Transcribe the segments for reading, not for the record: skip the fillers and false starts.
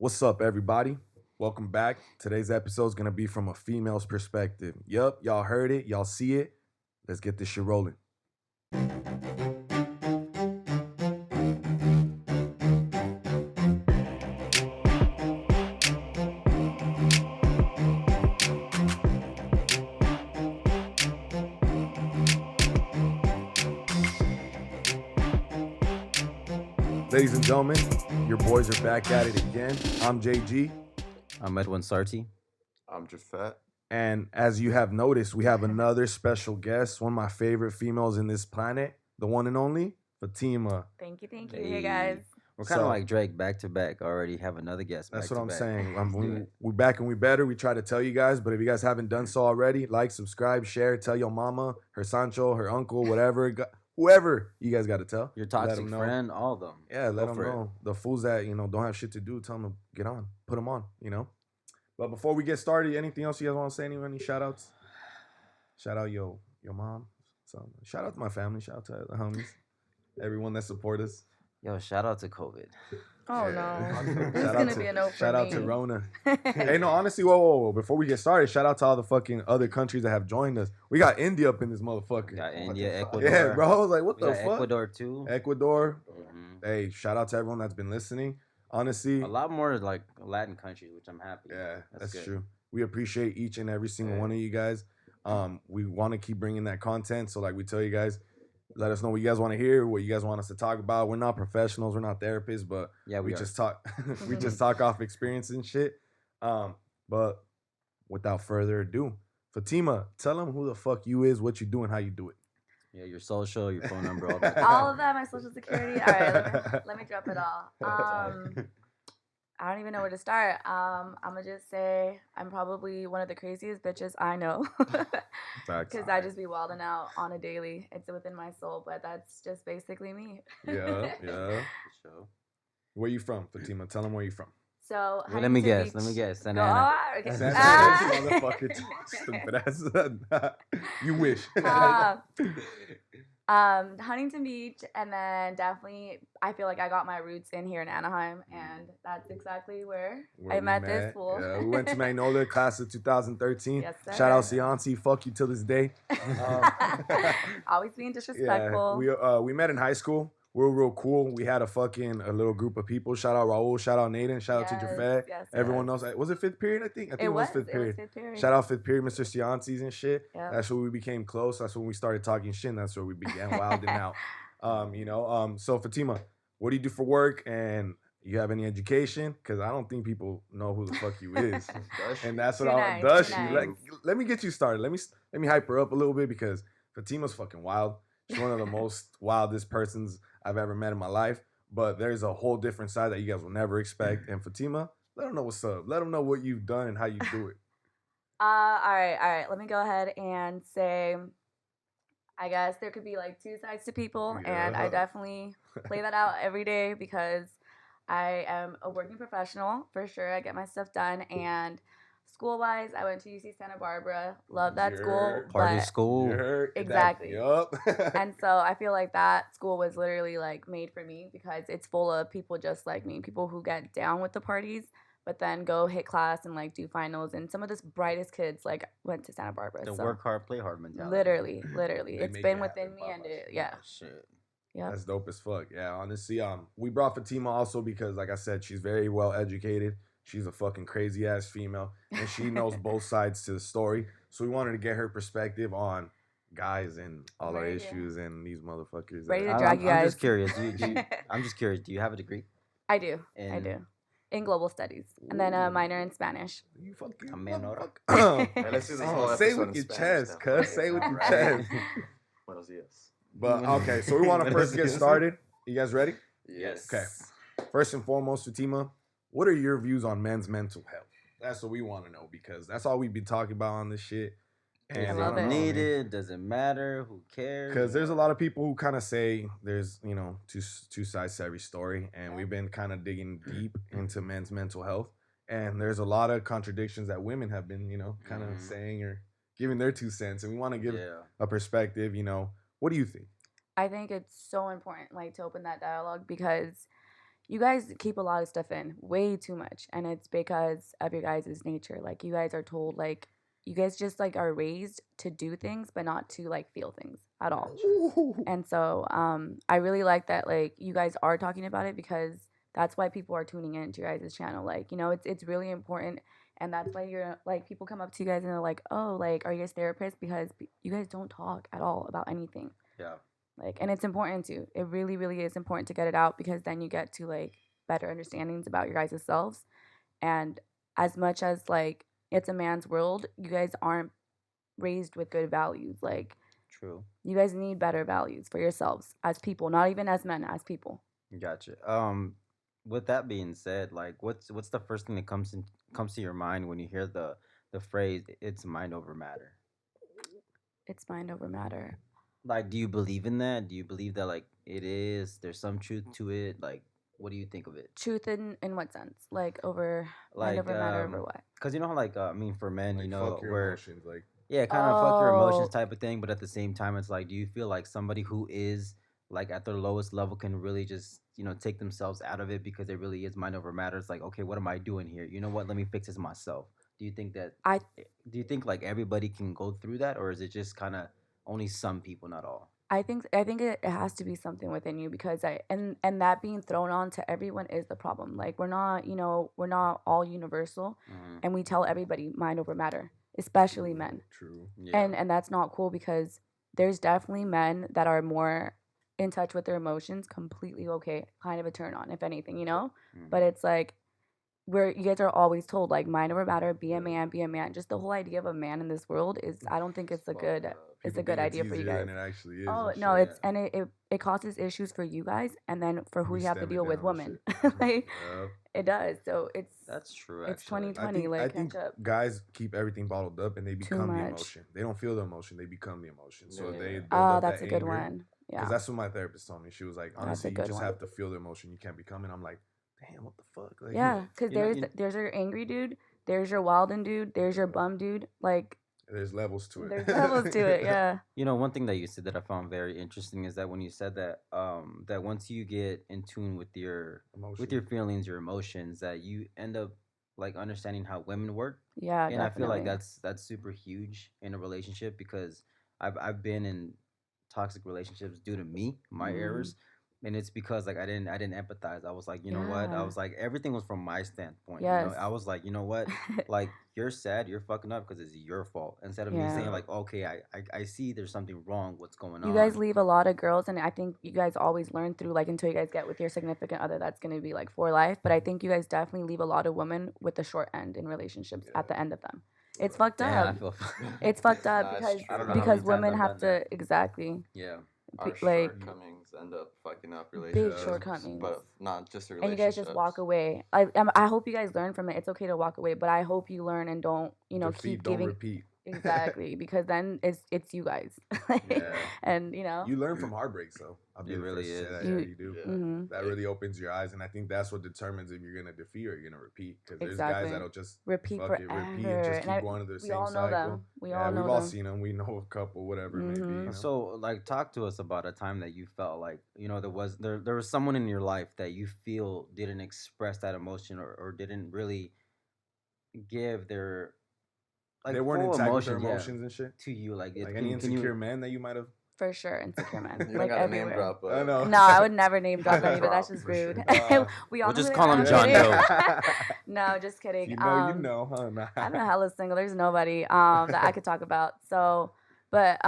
What's up, everybody? Welcome back. Today's episode is going to be from a female's perspective. Yup, y'all heard it. Y'all see it. Let's get this shit rolling. Ladies and gentlemen, your boys are back at it again. I'm JG. I'm Edwin Sarti. I'm just fat. And as you have noticed, we have another special guest, one of my favorite females in this planet, the one and only Fatima. Thank you. Hey guys. We're kind of like Drake, back to back. Already have another guest. That's back what I'm to saying. We back and we better. We try to tell you guys, but if you guys haven't done so already, like, subscribe, share, tell your mama, her Sancho, her uncle, whatever, whoever you guys got to tell. Your toxic friend, all of them. Yeah, let them know. The fools that don't have shit to do, tell them to get on, put them on. But before we get started, anything else you guys want to say? Any shout outs? Shout out your mom. So shout out to my family. Shout out to the homies. Everyone that support us. Yo, shout out to COVID. Oh no. This is gonna be a no for Shout out me. to Rona. Hey, no, honestly, whoa. Before we get started, shout out to all the fucking other countries that have joined us. We got India up in this motherfucker. We got India, Ecuador. Yeah, bro. I was like, what we the got fuck? Ecuador too. Ecuador. Mm-hmm. Hey, shout out to everyone that's been listening. Honestly, a lot more like Latin countries, which I'm happy. Yeah, that's good. true. We appreciate each and every single one of you guys. We want to keep bringing that content. So like we tell you guys, let us know what you guys want to hear, what you guys want us to talk about. We're not professionals, we're not therapists, but yeah, we just talk. We just talk off experience and shit. But without further ado, Fatima, tell them who the fuck you is, what you do, and how you do it. Yeah, your social, your phone number, all that. All of that, my social security. All right, let me drop it all. I don't even know where to start. I'm gonna just say I'm probably one of the craziest bitches I know, because I just be wilding out on a daily. It's within my soul, but that's just basically me. Yeah. Where you from, Fatima? Tell them where you from. So let me guess. San Ana. Okay. Motherfucker, stupid ass. You wish. Huntington Beach, and then definitely I feel like I got my roots in here in Anaheim, and that's exactly where I met this fool. Yeah, we went to Magnolia, class of 2013. Yes, sir. Shout out Cianci, fuck you till this day. Always being disrespectful. Yeah, we met in high school. We were real cool. We had a little group of people. Shout out Raul, shout out Nathan, shout out Teacher Fed. Yes, Everyone knows. Was it fifth period? I think it was fifth period. Shout out fifth period, Mr. Ciancis and shit. Yep. That's when we became close. That's when we started talking shit. And that's where we began wilding out. So Fatima, what do you do for work? And you have any education? Because I don't think people know who the fuck you is. And that's what let me get you started. Let me hype her up a little bit, because Fatima's fucking wild. She's one of the most wildest persons I've ever met in my life. But there's a whole different side that you guys will never expect. And Fatima, let them know what's up. Let them know what you've done and how you do it. All right. Let me go ahead and say, I guess there could be like two sides to people, and I definitely play that out every day, because I am a working professional for sure. I get my stuff done, and school-wise, I went to UC Santa Barbara. Love that school. Party school. Exactly. Yup. And so I feel like that school was literally like made for me, because it's full of people just like me, people who get down with the parties, but then go hit class and like do finals. And some of the brightest kids like went to Santa Barbara. The work hard, play hard mentality. Literally. It's been within me, and shit. Yeah. That's dope as fuck. Yeah, honestly, we brought Fatima also because, like I said, she's very well educated. She's a fucking crazy ass female, and she knows both sides to the story. So we wanted to get her perspective on guys and all our issues and these motherfuckers. Ready to drag you guys. I'm just curious. I'm just curious. Do you have a degree? I do. In global studies, and then a minor in Spanish. You fucking Let's do this whole say episode with in your Spanish chest, now. cuz. Say with your chest. Buenos dias. But okay, so we want to first get started. You guys ready? Yes. Okay. First and foremost, Fatima, what are your views on men's mental health? That's what we want to know, because that's all we've been talking about on this shit. And is it needed? Does it matter? Who cares? Because there's a lot of people who kind of say there's, two sides to every story. And we've been kind of digging deep into men's mental health. And there's a lot of contradictions that women have been, kind of saying or giving their 2 cents. And we want to give a perspective, What do you think? I think it's so important, like, to open that dialogue, because you guys keep a lot of stuff in, way too much, and it's because of your guys' nature. Like you guys are told, like you guys just like are raised to do things, but not to like feel things at all. And so, I really like that like you guys are talking about it because that's why people are tuning into your guys' channel. Like it's really important, and that's why you're like people come up to you guys and they're like, oh, like are you guys therapists? Because you guys don't talk at all about anything. Yeah. Like, and it's important to. It really, really is important to get it out because then you get to like better understandings about your guys' selves. And as much as like it's a man's world, you guys aren't raised with good values. Like, True. you guys need better values for yourselves as people, not even as men, as people. Gotcha. With that being said, like, what's the first thing that comes to your mind when you hear the phrase "it's mind over matter"? It's mind over matter. Like, do you believe in that? Do you believe that like it is? There's some truth to it. Like, what do you think of it? Truth in what sense? Like over mind Like, over matter over what? cause you know how like I mean, for men, Like you know, fuck your we're emotions. Like yeah, kind of fuck your emotions Oh, type of thing. But at the same time, it's like, do you feel like somebody who is like at their lowest level can really just take themselves out of it because it really is mind over matter? It's like, okay, what am I doing here? You know what? Let me fix this myself. Do you think that? I Do you think like everybody can go through that, or is it just kind of only some people, not all? I think it has to be something within you because and that being thrown on to everyone is the problem. Like we're not all universal, Hmm. and we tell everybody mind over matter, especially true, men. true. Yeah. And that's not cool because there's definitely men that are more in touch with their emotions, completely okay, kind of a turn on if anything. But Hmm. it's like where you guys are always told like mind over matter, be a man, be a man. Just the whole idea of a man in this world is I don't think It's it's a fucked good up. it's a People good think it's idea for you easier guys. than it actually is Oh and no, shit. it's and it causes issues for you guys and then for who We you have to stem it deal with down and women. shit. Like Yeah. it does. So That's true, it's actually. I 2020, think I like think catch up. guys keep everything bottled up and they Too become the much. emotion. They don't feel the emotion, they become the emotion. So they Yeah. build Oh, up that's that a good anger. one. Because Yeah. that's what my therapist told me. She was like, That's honestly, a you good just one. have to feel the emotion. You can't become it. I'm like, damn, what the fuck? Like, Yeah, because You know, there's your angry dude, there's your wildin' dude, there's your bum dude. Like there's levels to it. there's levels to it. Yeah. one thing that you said that I found very interesting is that when you said that that once you get in tune with Emotion. your feelings, your emotions, that you end up like understanding how women work. Yeah, And I feel like definitely. that's super huge in a relationship because I've been in toxic relationships due to me, my Mm, errors. And it's because like I didn't empathize. I was like, you know what? I yeah. was like everything was from my standpoint, you know. Yes. I was like, you know what? Like you're sad, you're fucking up because it's your fault. Instead of me Yeah. saying Yeah. like, okay, I see there's something wrong. What's going You guys on? leave a lot of girls, and I think you guys always learn through like until you guys get with your significant other that's gonna be like for life. But I think you guys definitely leave a lot of women with the short end in relationships Yeah. at the end of them. It's Right. fucked Damn, I up. feel. It's fucked up Nah, it's because I true. don't know how many times women I've have done that. to exactly Yeah. Our like shortcomings end up fucking up big Yeah. relationships, shortcomings. but not just the And you guys just walk relationships. away. I hope you guys learn from it. It's okay to walk away, but I hope you learn and don't keep Defeat, don't giving repeat. exactly because then it's you guys, Yeah. and You learn from heartbreaks, though. I'll be It the really first to say is. that. Yeah, you you do. Yeah. hmm That really opens your eyes, and I think that's what determines if you're gonna defeat or you're gonna repeat. Because there's guys exactly that'll just repeat fuck it, repeat, and forever, just and keep going to the we same all know cycle. them. We Yeah, all we've know all them. seen them. We know a couple, whatever it may be. Hmm So, like, talk to us about a time that you felt like there was someone in your life that you feel didn't express that emotion or didn't really give their They like weren't full intact with their emotion, yeah, emotions and shit. to you. Like, Like it any can you? insecure man that you might have. For sure, insecure men, You don't like got to name everywhere. drop, I but know. No, I would never name drop name any, but that's drop just for rude. sure. We We'll all know just who they call are. him I'm John kidding. Doe. No, just If kidding. you know, you know, huh? Nah. I'm hella single. There's nobody that I could talk about. So, but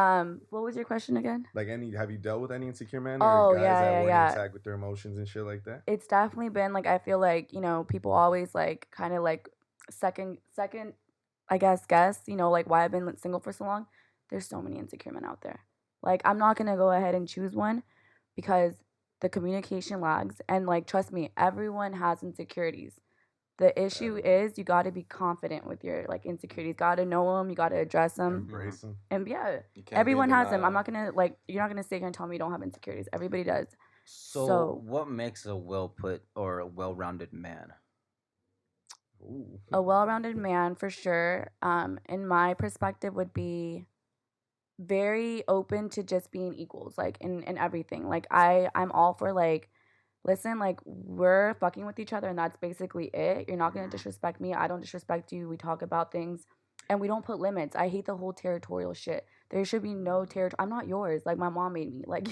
what was your question again? Like have you dealt with any insecure men or Oh guys yeah, that yeah, weren't yeah. intact with their emotions and shit like that? It's definitely been like I feel like people always like kind of like second I guess like why I've been like, single for so long. There's so many insecure men out there. Like I'm not gonna go ahead and choose one because the communication lags and like trust me, everyone has insecurities. The issue Everyone. is you got to be confident with your like insecurities. Got to know them. You got to address them. Embrace them. And yeah, You can't be in everyone has them. I'm denial. not gonna like you're not gonna sit here and tell me you don't have insecurities. Everybody does. So, So what makes a well put or a well rounded man? Ooh. a well-rounded man for sure, in my perspective, would be very open to just being equals, like in everything. Like I'm all for like listen, like, we're fucking with each other and that's basically it. You're not gonna Mhm. disrespect me. I don't disrespect you. We talk about things and we don't put limits. I hate the whole territorial shit. There should be no territory. I'm not yours. Like, my mom made me. Like,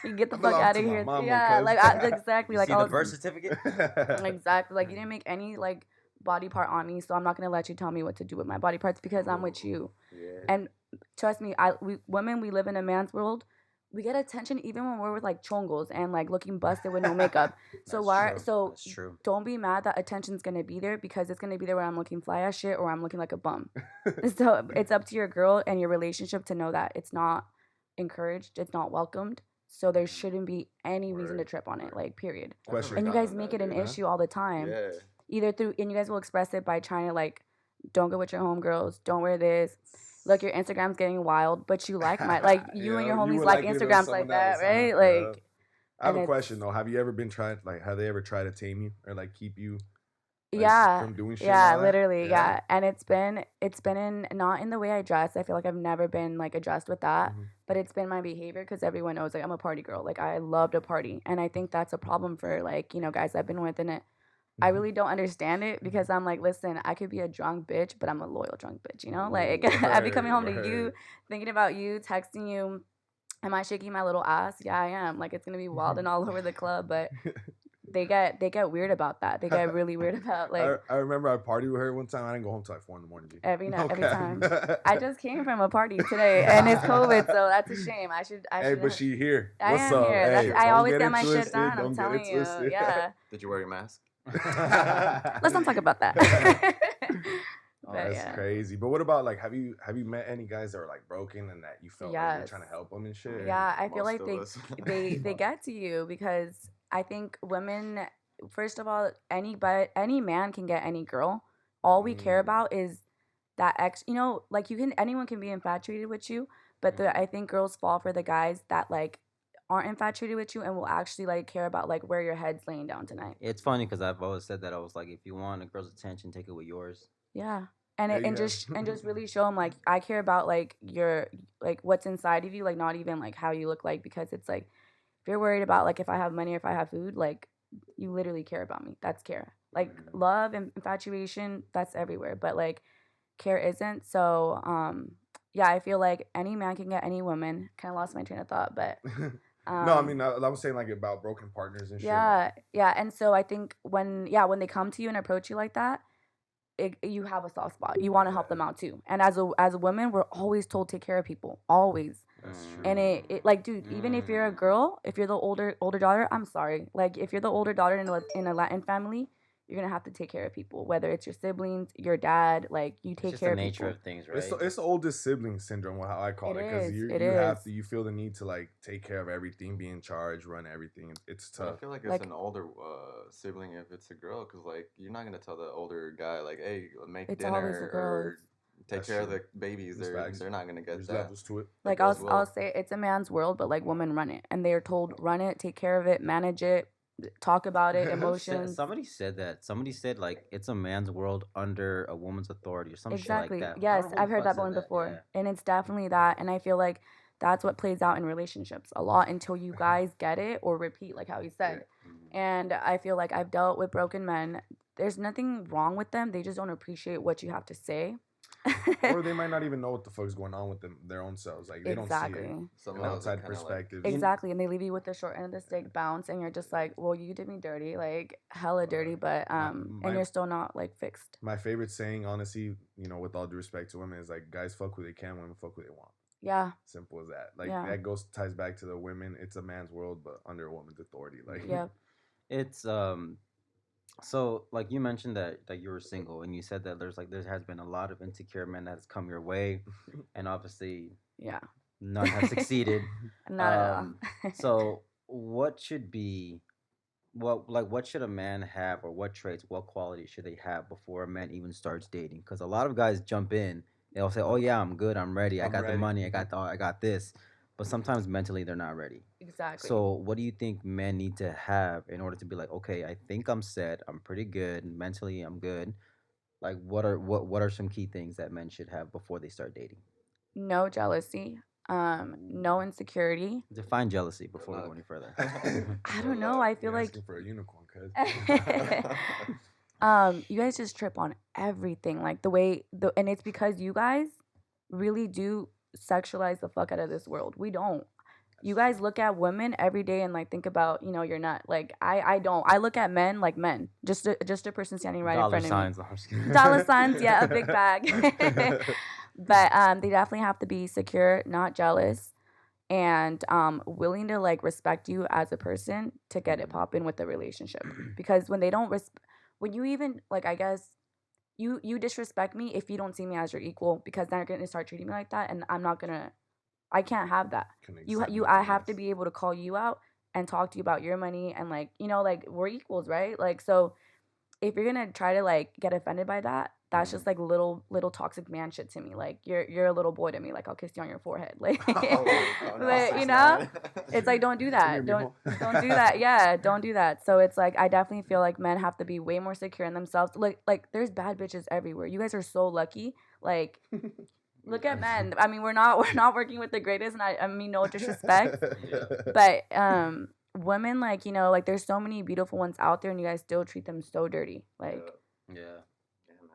you get the I fuck belong out to of my here. mama, Yeah, like, exactly. You Like, see I the was birth certificate? exactly like, you didn't make any like body part on me, so I'm not gonna let you tell me what to do with my body parts because I'm with you. Yeah. And trust me, we women, we live in a man's world. We get attention even when we're with like chongos and like looking busted with no makeup. So That's why? true. So That's true. don't be mad that attention's gonna be there because it's gonna be there when I'm looking fly as shit or I'm looking like a bum. So it's up to your girl and your relationship to know that it's not encouraged, it's not welcomed. So there shouldn't be any reason to Word, trip on it. word. Like, period. I've never Question. And you gotten guys make that, it an dude. issue all the time. Yeah. Either through, and you guys will express it by trying to like, don't go with your homegirls, don't wear this. Look, your Instagram's getting wild, but you like my like you and your You homies would like it on Instagrams like someone that, else, huh? right? Yeah. Like, I have and a it's question though. Have you ever been tried? Like, have they ever tried to tame you or like keep you like yeah, from doing shit? And yeah, all that? literally, yeah. And it's been in not in the way I dress. I feel like I've never been like addressed with that, Mhm. but it's been my behavior because everyone knows like I'm a party girl. Like, I love to party, and I think that's a problem for like, guys I've been with, and it I really don't understand it because I'm like, listen, I could be a drunk bitch, but I'm a loyal drunk bitch, you know? Like, I'd be coming home to you, Word. thinking about you, texting you. Am I shaking my little ass? Yeah, I am. Like, it's gonna be wild and all over the club, but they get weird about that. They get really weird about like I remember I partied with her one time. I didn't go home till like 4 in the morning. G. every night, No every cap. time. I just came from a party today, and it's COVID, so that's a shame. I Hey, should. but she here. I What's am up? here. Hey, I don't always get get it my shit twisted. done. I'm Don't get it telling you, twisted. yeah. Did you wear your mask? Let's not talk about that. Oh, But that's yeah. crazy. But what about like have you met any guys that are like broken and that you felt like you're Yes. trying to help them and shit? Yeah, I feel Most like of us. they get to you because I think women, first of all, any man can get any girl. All we care Mm. about is that like anyone can be infatuated with you, but I think girls fall for the guys that like aren't infatuated with you and will actually like care about like where your head's laying down tonight. It's funny because I've always said that. I was like, if you want a girl's attention, take it with yours. Yeah. And There it, you and go. just really show them like I care about like your like what's inside of you, like not even like how you look like, because it's like if you're worried about like if I have money or if I have food, like you literally care about me. That's care. Like love and infatuation, that's everywhere, but like care isn't. So yeah, I feel like any man can get any woman. Kind of lost my train of thought, but No, I mean I was saying like about broken partners and shit. Like, yeah, and so I think when they come to you and approach you like that, you have a soft spot. You want to help them out too. And as a woman, we're always told take care of people, always. That's true. And it like, dude, even if you're a girl, if you're the older daughter, I'm sorry, like if you're the older daughter in a Latin family, you're gonna have to take care of people, whether it's your siblings, your dad, like you It's take just care the of nature people. of things, right? it's the oldest sibling syndrome, how I call It it, because is, you it have is. to you feel the need to like take care of everything, be in charge, run everything. It's I tough. feel like it's Like- an older sibling if it's a girl, because like you're not gonna tell the older guy like, hey, make It's always the dinner girls. or take That's care of true. the babies. That's facts. They're not gonna get There's that. levels to it. The Like girls I'll will. say it's a man's world, but like women run it, and they are told run it, take care of it, manage it, talk about it, emotions. Somebody said that. Somebody said like it's a man's world under a woman's authority or some Exactly. shit like that. I Yes, don't know who I've the heard fuck that one said before, and it's definitely that. And I feel like that's what plays out in relationships a lot until you guys get it or repeat, like how he said. And I feel like I've dealt with broken men. There's nothing wrong with them. They just don't appreciate what you have to say. Or they might not even know what the fuck's going on with them, their own selves. Like they don't see Exactly. it. Some An of those are outside kinda like- perspective. Exactly. And they leave you with the short end of the stick bounce, and you're just like, well, you did me dirty, like hella dirty, but and my- you're still not like fixed. My favorite saying, honestly, with all due respect to women, is like guys fuck who they can, women fuck who they want. Yeah. Simple as that. Like Yeah. that ties back to the women. It's a man's world, but under a woman's authority. Like Yeah. It's so like you mentioned that you were single and you said that there has been a lot of insecure men that has come your way, and obviously Yeah. none have succeeded. Not at all. So what should be what should a man have, or what traits, what qualities should they have before a man even starts dating? Because a lot of guys jump in, they'll say, "Oh yeah, I'm good, I'm ready, I I'm got ready." the money, I got this," but sometimes mentally they're not ready. Exactly. So what do you think men need to have in order to be like, okay, I think I'm set, I'm pretty good, mentally I'm good? Like what are some key things that men should have before they start dating? No jealousy. no insecurity. Define jealousy before we go any further. I don't know. I feel You're like asking for a unicorn, cuz. you guys just trip on everything, like and it's because you guys really do sexualize the fuck out of this world. We don't. You guys look at women every day and like think about, you're not like I don't. I look at men like men, just a person standing right in front of signs. me. I'm just kidding. Dollar signs, yeah, a big bag. But they definitely have to be secure, not jealous, and willing to like respect you as a person to get it popping with the relationship. Because when they don't when you even like, I guess you disrespect me if you don't see me as your equal, because then you're gonna start treating me like that, and I can't have that. I have to be able to call you out and talk to you about your money, and like, like we're equals, right? Like, so if you're gonna try to like get offended by that, that's just like little toxic man shit to me. Like you're a little boy to me. Like I'll kiss you on your forehead. Like, but it's like don't do that. Don't do that. Yeah, don't do that. So it's like I definitely feel like men have to be way more secure in themselves. Like there's bad bitches everywhere. You guys are so lucky. Like. Look at men. I mean, we're not working with the greatest, and I mean no disrespect, but women, like, like there's so many beautiful ones out there, and you guys still treat them so dirty. Like, yeah.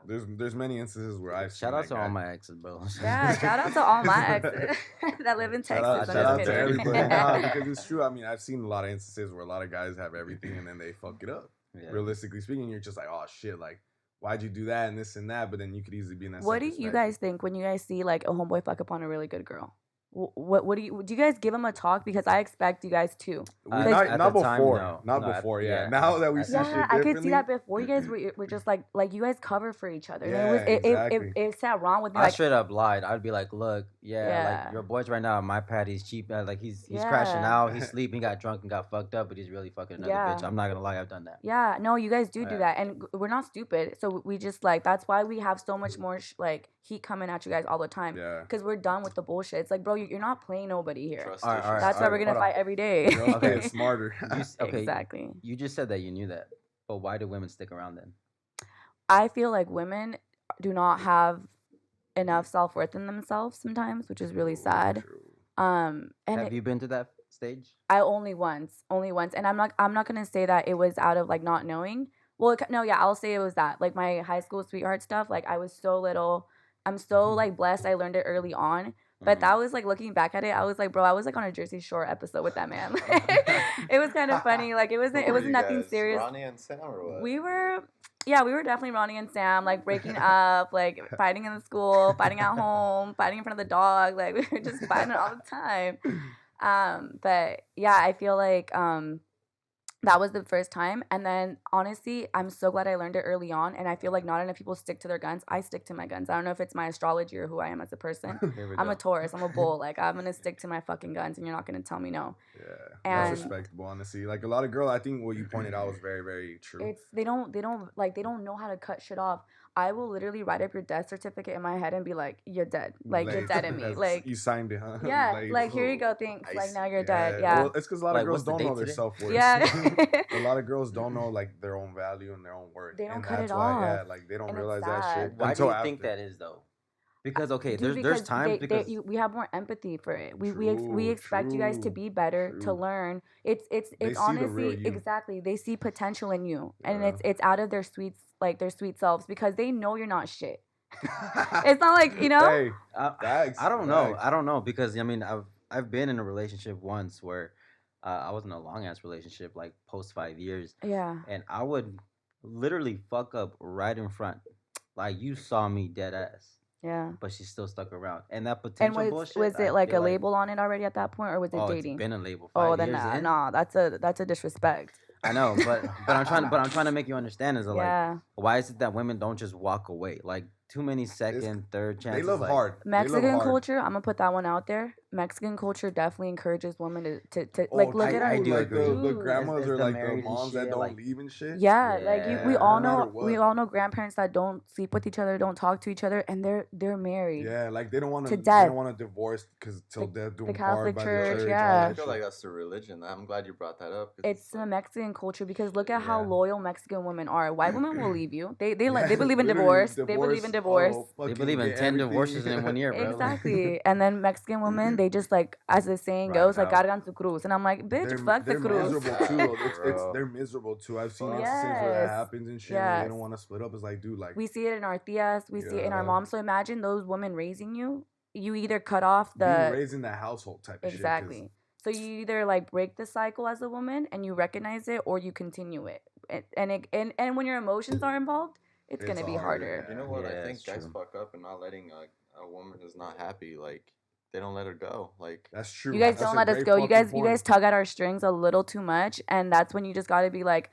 There's many instances where I've shout out to all my exes, bro. Yeah, shout out to all my exes that live in Texas. Shout out to everybody. Nah, because it's true. I mean, I've seen a lot of instances where a lot of guys have everything and then they fuck it up. Yeah. Realistically speaking, you're just like, oh shit, like. Why'd you do that and this and that? But then you could easily be in that. What do you guys think when you guys see like a homeboy fuck up on a really good girl? What do you guys give him a talk? Because I expect you guys to. Not before. Yeah. Now that we see shit differently. I could see that before. You guys were just like you guys cover for each other. Yeah, exactly. It sat wrong with me. I straight up lied. I'd be like, look, like your boy's right now on my pad. He's cheap. Like he's crashing out. He's sleeping. He got drunk and got fucked up, but he's really fucking another bitch. I'm not gonna lie. I've done that. Yeah. No, you guys do that, and we're not stupid. So we just like that's why we have so much more like heat coming at you guys all the time. Yeah. Because we're done with the bullshit. It's like, bro, you're not playing nobody here. All right, that's why we're gonna fight every day. Okay, it's smarter. Exactly. You just said that you knew that, but why do women stick around then? I feel like women do not have enough self-worth in themselves sometimes, which is really sad. And have you been to that stage? I only once, and I'm not gonna say that it was out of like not knowing. Well, no, yeah, I'll say it was that like my high school sweetheart stuff. Like I was so little. I'm so like blessed. I learned it early on. But that was like looking back at it, I was like, bro, I was like on a Jersey Shore episode with that man. It was kind of funny. Like it wasn't nothing serious. Ronnie and Sam or what? We were definitely Ronnie and Sam, like breaking up, like fighting in the school, fighting at home, fighting in front of the dog. Like we were just fighting all the time. But yeah, I feel like that was the first time. And then honestly, I'm so glad I learned it early on. And I feel like not enough people stick to their guns. I stick to my guns. I don't know if it's my astrology or who I am as a person. I'm a Taurus. I'm a bull. Like I'm going to stick to my fucking guns and you're not going to tell me no. Yeah. That's respectable, honestly. Like a lot of girls, I think what you pointed out was very, very true. They don't know how to cut shit off. I will literally write up your death certificate in my head and be like, you're dead. Like you're dead in me. Like you signed it, huh? Yeah. like here you go. Thanks. Like now you're dead. Yeah. Well, it's because a lot of girls don't know their self-worth. Yeah. A lot of girls don't know like their own value and their own worth. They don't cut it off. Yeah, like they don't realize that shit. Why do you think that is though? Because there's times because we have more empathy for it. We expect you guys to be better, to learn. It's honestly exactly. They see potential in you, and it's out of their sweet selves because they know you're not shit. It's not like Hey, I don't know. I don't know because I mean I've been in a relationship once where I was in a long ass relationship like post 5 years. Yeah. And I would literally fuck up right in front, like you saw me dead ass. Yeah. But she still stuck around. And that potential bullshit. Was it like a label on it already at that point, or was it dating? It's been a label. Then nah, that's a disrespect. I know, but I'm trying to make you understand is like why is it that women don't just walk away? Like too many second, third chances. They love hard. Mexican culture, I'm gonna put that one out there. Mexican culture definitely encourages women to like look at our the grandmas or like the moms that don't leave and shit. Yeah, like we all know grandparents that don't sleep with each other, don't talk to each other, and they're married. Yeah, like they don't want to divorce because till death do them Catholic part church. by the church. Yeah, I feel like that's the religion. I'm glad you brought that up. It's the Mexican culture because look at how loyal Mexican women are. White women will leave you. They believe in divorce. They believe in divorce. They believe in 10 divorces in 1 year, bro. Exactly. And then Mexican women, they just like, as the saying Ride goes, it like out. cargan su cruz, and I'm like, bitch, They're, fuck the they're cruz. miserable too. Though. Bro. They're miserable too. I've seen Fuck. instances where that Yes. happens and shit. And they Yes. don't want to split up. It's like, dude, like We see it in our tias, we see it in our Yeah. moms. So imagine those women raising you. You either cut off being the raised in that household type of exactly. shit. So you either like break the cycle as a woman and you recognize it, or you continue it. And when your emotions are involved, it's gonna It's be harder, harder. You know what? Yeah, I think it's guys true. fuck up and not letting a woman who's not happy, like, they don't let her go. Like, That's true. You guys That's don't a let us great go. You fucking guys point. tug at our strings a little too much, and that's when you just gotta be like,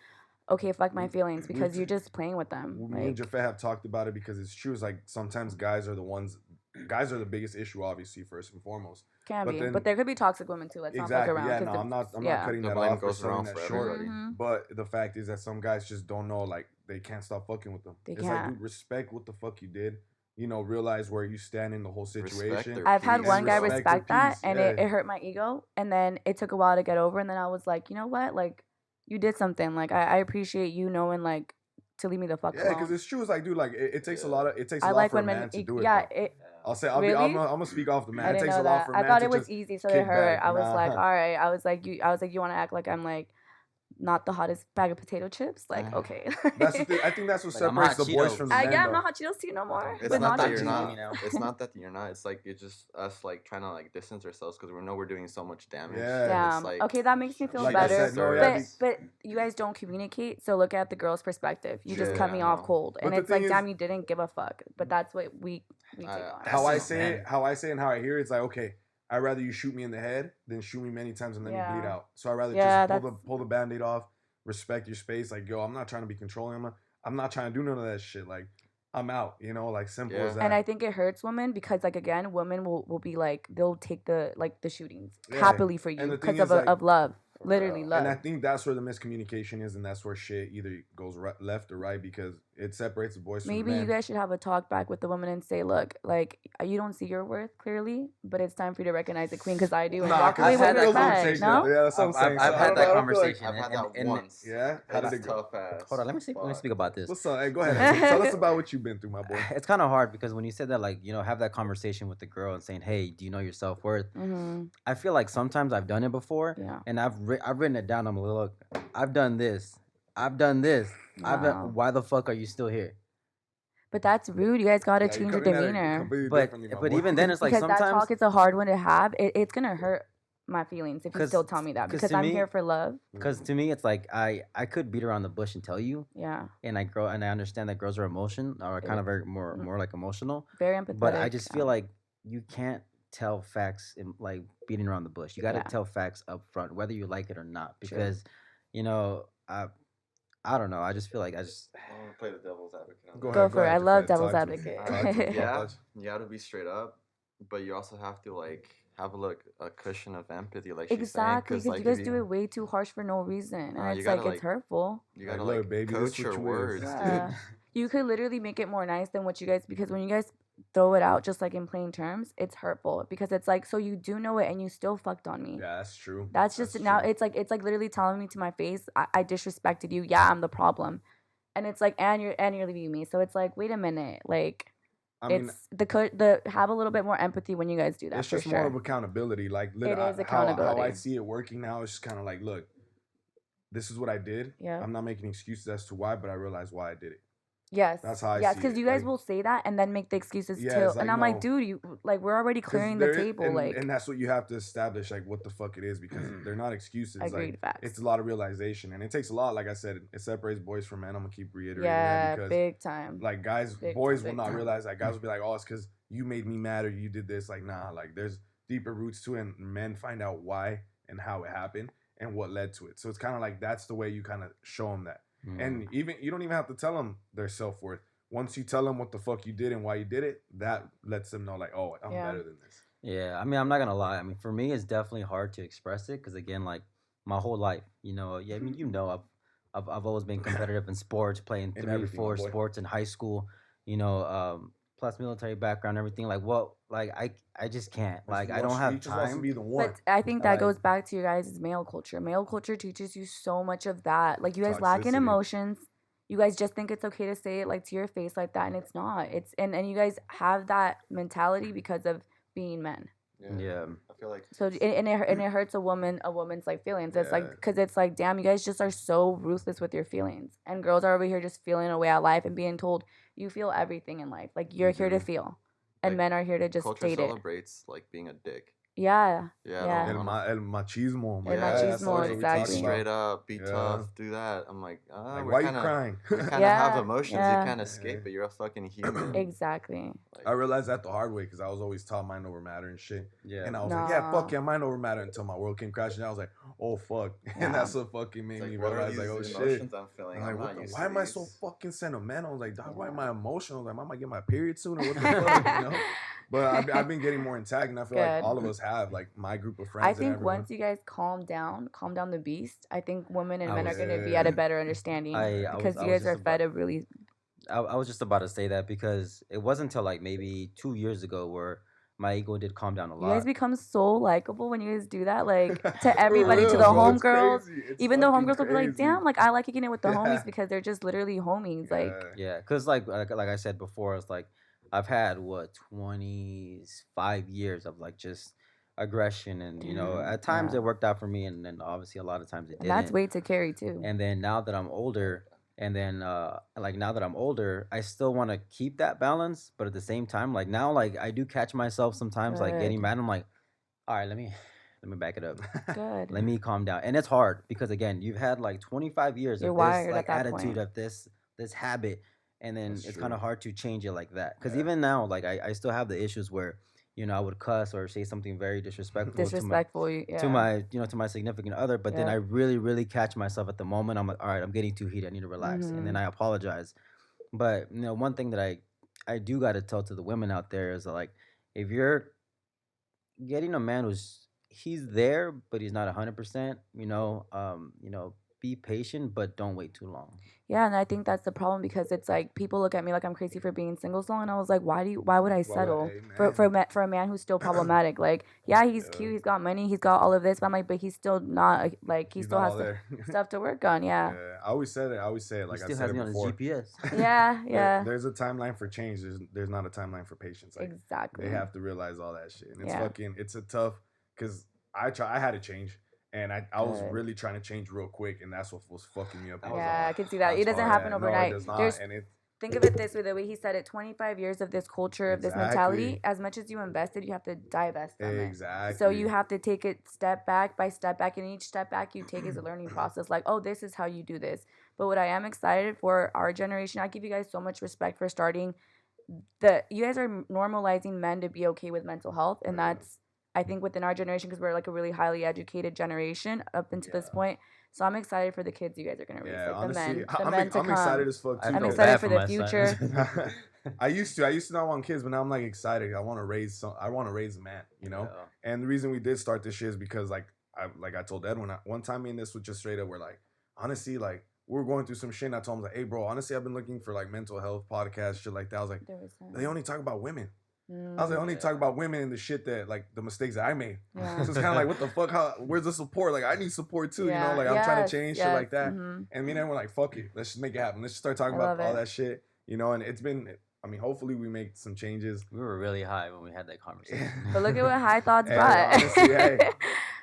okay, fuck my feelings, We- because you're just playing with them. Me and Like, Jafet have talked about it because it's true. It's like sometimes guys are the biggest issue, obviously, first and foremost. can but be, then- but there could be toxic women too. Let's not fuck Exactly. around. Yeah. 'cause No, the- I'm not yeah. cutting The that blame off or goes selling around that for short. everybody. Mhm. But the fact is that some guys just don't know, like, they can't stop fucking with them. They It's like, can't. dude, respect what the fuck you did. You know, realize where you stand in the whole situation. their I've had peace, one guy bro. respect their that, peace, and yeah. it hurt my ego, and then it took a while to get over, and then I was like, you know what, like, you did something. Like, I appreciate you knowing, like, to leave me the fuck Yeah, alone. because it's true. It's like, dude, like it takes a lot of I a lot like for a when man men, to do it. yeah, though. it. I'm Really? gonna speak off the man. I It didn't takes know a lot that. for a I man thought to it was just easy, so it kick hurt. back. I was like, Nah. all right. I was like, you want to act like I'm like not the hottest bag of potato chips? Like, okay. That's the thing. I think that's what Like, I'm separates hot the boys Cheetos. from the men. yeah, I'm though. not hot Cheetos to you no more. It's With not that nacho you're cheese. not. you know? It's not that you're not. It's like it's just us like trying to like distance ourselves because we know we're doing so much damage. Yeah. And Damn. It's like, Okay, that makes me feel Like I better. said, no, yeah, but you guys don't communicate, so look at the girl's perspective. You just cut Yeah, me I off know. cold, But and the it's like, thing damn, is- you didn't give a fuck. But that's what we take on. How I That's say man. it, how I say it, and how I hear it, it's like, okay, I'd rather you shoot me in the head than shoot me many times and let me bleed Yeah. out. So I'd rather Yeah, just that's- pull the band-aid off, respect your space. Like, yo, I'm not trying to be controlling. I'm not trying to do none of that shit. Like, I'm out. You know, like simple Yeah. as that. And I think it hurts women because, like, again, women will be like, they'll take the shootings Yeah. happily for And you the thing because is, like- of love, For literally real. love. And I think that's where the miscommunication is, and that's where shit either goes left or right because it separates the boys from Maybe the men. you guys should have a talk back with the woman and say, look, like, you don't see your worth clearly, but it's time for you to recognize the queen because I do, and walk I've away had with that respect. conversation. No? Yeah, that's what I'm saying. I've So I had don't that know, I feel like- conversation. I've had that and- once. Yeah? How did It's it go? tough ass. Hold on, let me speak about this. What's up? Hey, go ahead. Tell us about what you've been through, my boy. It's kind of hard because when you said that, like, you know, have that conversation with the girl and saying, hey, do you know your self-worth? Mm-hmm. I feel like sometimes I've done it before, Yeah. and I've written it down. I'm like, look, I've done this. I've done this. Wow. Why the fuck are you still here? But that's rude. You guys got to Yeah, you change your coming at it demeanor. completely But differently, my but boy. even then, it's like Because that sometimes talk is a hard one to have. It's going to hurt my feelings if you 'Cause- still tell me that 'cause because to I'm me- here for love. because to me it's like I could beat around the bush and tell you, Yeah. and I understand that girls are kind of very more like emotional. Very empathetic. But I just feel like you can't tell facts in like beating around the bush. You got to Yeah. tell facts up front, whether you like it or not. True. Because, you know, I don't know. I just feel like I'm gonna play the devil's advocate. on Go that. Go ahead, for it. I Jafet. love Talk devil's to me. advocate. Talk to me. Yeah, you gotta be straight up, but you also have to like have a cushion of empathy, like Exactly, she's because saying. you guys do it way too harsh for no reason, and Nah, you it's gotta, like like, it's hurtful. You gotta Like, like look, baby, this coach what your you is. words, Yeah. dude. You could literally make it more nice than what you guys, because when you guys throw it out just like in plain terms, it's hurtful because it's like, so you do know it and you still fucked on me. Yeah, that's true. That's just now. true. It's like literally telling me to my face, I disrespected you. Yeah, I'm the problem, and it's like, and you're leaving me. So it's like, wait a minute, like. I mean, It's the have a little bit more empathy when you guys do that. it's for just sure. more of accountability. Like, It is how I accountability. see it working now is just kind of like, look, this is what I did. Yeah. I'm not making excuses as to why, but I realize why I did it. Yes. That's how I yes, see because it, you guys like- will say that and then make the excuses Yeah, too. it's like, And I'm like, no. dude, you like we're already 'Cause clearing the there is- table. and, like and that's what you have to establish, like what the fuck it is, because they're not excuses. agreed Like, facts. it's a lot of realization, and it takes a lot. Like I said, it separates boys from men. I'm gonna keep reiterating yeah, that because, big time. like, guys, Big boys time, will big not time. realize that. Guys will be like, oh, it's because you made me mad or you did this. Like, nah, like there's deeper roots to it, and men find out why and how it happened and what led to it. So it's kind of like that's the way you kind of show them that. And even you don't even have to tell them their self-worth. Once you tell them what the fuck you did and why you did it, that lets them know, like, oh, I'm Yeah. better than this. Yeah, I mean, I'm not gonna lie. I mean, for me, it's definitely hard to express it because, again, like my whole life, you know, yeah, I mean, you know, I've always been competitive in sports, playing In 3, everything, 4 my boy. sports in high school, you know, plus military background, everything. Like, what? Like, I just can't. Like, I don't have He just wants to time. be the one. But I think that Like- goes back to your guys' male culture. Male culture teaches you so much of that. Like you guys lack in Toxicity. emotions. You guys just think it's okay to say it like to your face like that, and it's not. It's and you guys have that mentality because of being men. Yeah. I feel like So and it hurts a woman's like feelings. It's like Yeah. because it's like damn, you guys just are so ruthless with your feelings, and girls are over here just feeling away at life and being told you feel everything in life. Like you're You here to do. feel, and Like, men are here to just culture state it. celebrates like being a dick. Yeah, Yeah, yeah. I don't wanna- El machismo. El that's machismo, always what we talk exactly. Be about. straight up, be Yeah. tough, do that. I'm like, Like, we're why kinda, you crying? we kind of Yeah, have emotions. yeah. You can't escape it. You're a fucking human. Exactly. Like, I realized that the hard way because I was always taught mind over matter and shit. Yeah. And I was like, yeah, Nah. fuck yeah, mind over matter until my world came crashing down. I was like, oh fuck. Yeah. And that's what fucking it's made like, me what are realize, these like, oh shit. emotions I'm feeling? I'm like, I'm what not the, used why to am I so these. fucking sentimental? I was like, dog, why am Yeah. I emotional? I was like, am I get my period soon or what the fuck? You know? But I've been getting more intact, and I feel like Good. all of us have, like my group of friends. I and think everyone. once you guys calm down the beast, I think women and I men are was- going to be at a Yeah. better understanding I because was you guys just are about- fed a really. I was just about to say that because it wasn't until like maybe 2 years ago where my ego did calm down a You lot. guys become so likable when you guys do that, like to For everybody, to real, the bro, it's homegirls. crazy. It's Even the fucking homegirls will be like, crazy. "Damn, like I like kicking it with the Yeah. homies because they're just literally homies." Like, Yeah, because like I said before, it's like I've had 25 years of like just aggression, and you know, Damn, at times yeah. it worked out for me, and then obviously a lot of times it and didn't. that's weight to carry too. And then now that I'm older, and then like now that I'm older, I still want to keep that balance, but at the same time, like now, like I do catch myself sometimes like getting Good. mad. I'm like, all right, let me back it up. Good. Let me calm down. And it's hard because again, you've had like 25 years You're of wired this at like that attitude point. of this habit, and then That's it's true. kind of hard to change it like that. Because Yeah. even now, like I still have the issues where you know I would cuss or say something very disrespectful Disrespectful. Yeah. to my to my significant other, but then Yeah. I really catch myself at the moment. I'm like, all right, I'm getting too heated. I need to relax, and then Mhm. I apologize. But you know, one thing that I do got to tell to the women out there is like, if you're getting a man he's there, but he's not 100%. Be patient, but don't wait too long. Yeah, and I think that's the problem because it's like people look at me like I'm crazy for being single so long, and I was like, why would I settle for a man who's still problematic? Like, yeah, he's Yeah. cute, he's got money, he's got all of this, but I'm like, but he's still not like he He's still not has all there. stuff to work on. Yeah, I always say it. Like He I still said has it me on his before. GPS. yeah, yeah, There's a timeline for change. There's not a timeline for patience. Like exactly. they have to realize all that shit, and it's Yeah. it's a tough because I had to change, and I was Good. really trying to change real quick, and that's what was fucking me up. That was Yeah, I hard. can see that. It That's doesn't hard. happen No, overnight. it does not. There's And it think of it this way, the way he said it, 25 years of this culture, of this mentality, Exactly. as much as you invested, you have to divest from it. exactly. So you have to take it step back by step back, and each step back you take is a learning process. Like, oh, this is how you do this. But what I am excited for our generation, I give you guys so much respect for starting you guys are normalizing men to be okay with mental health, and Yeah. that's I think within our generation because we're like a really highly educated generation up until this point. So I'm excited for the kids you guys are gonna raise, like honestly, the men to I'm come. excited as fuck too. I I'm feel excited bad for for the my future. son. I used to not want kids, but now I'm like excited. I want to raise a man, you know. Yeah. And the reason we did start this shit is because like I told Edwin one time, me and this was just straight up. We're like, honestly, like we were going through some shit. And I told him like, hey, bro, honestly, I've been looking for like mental health podcasts, shit like that. I was like, they only talk about women. I was like, only talk about women and the shit that like the mistakes that I made. Yeah. So it's kind of like, what the fuck? Where's the support? Like I need support too, you know. Like I'm trying to change shit like that. Mhm. And me and everyone like, fuck it, let's just make it happen. Let's just start talking I about love all it. that shit, you know. And it's been, I mean, hopefully we make some changes. We were really high when we had that conversation. But look at what high thoughts Hey, brought. honestly, hey,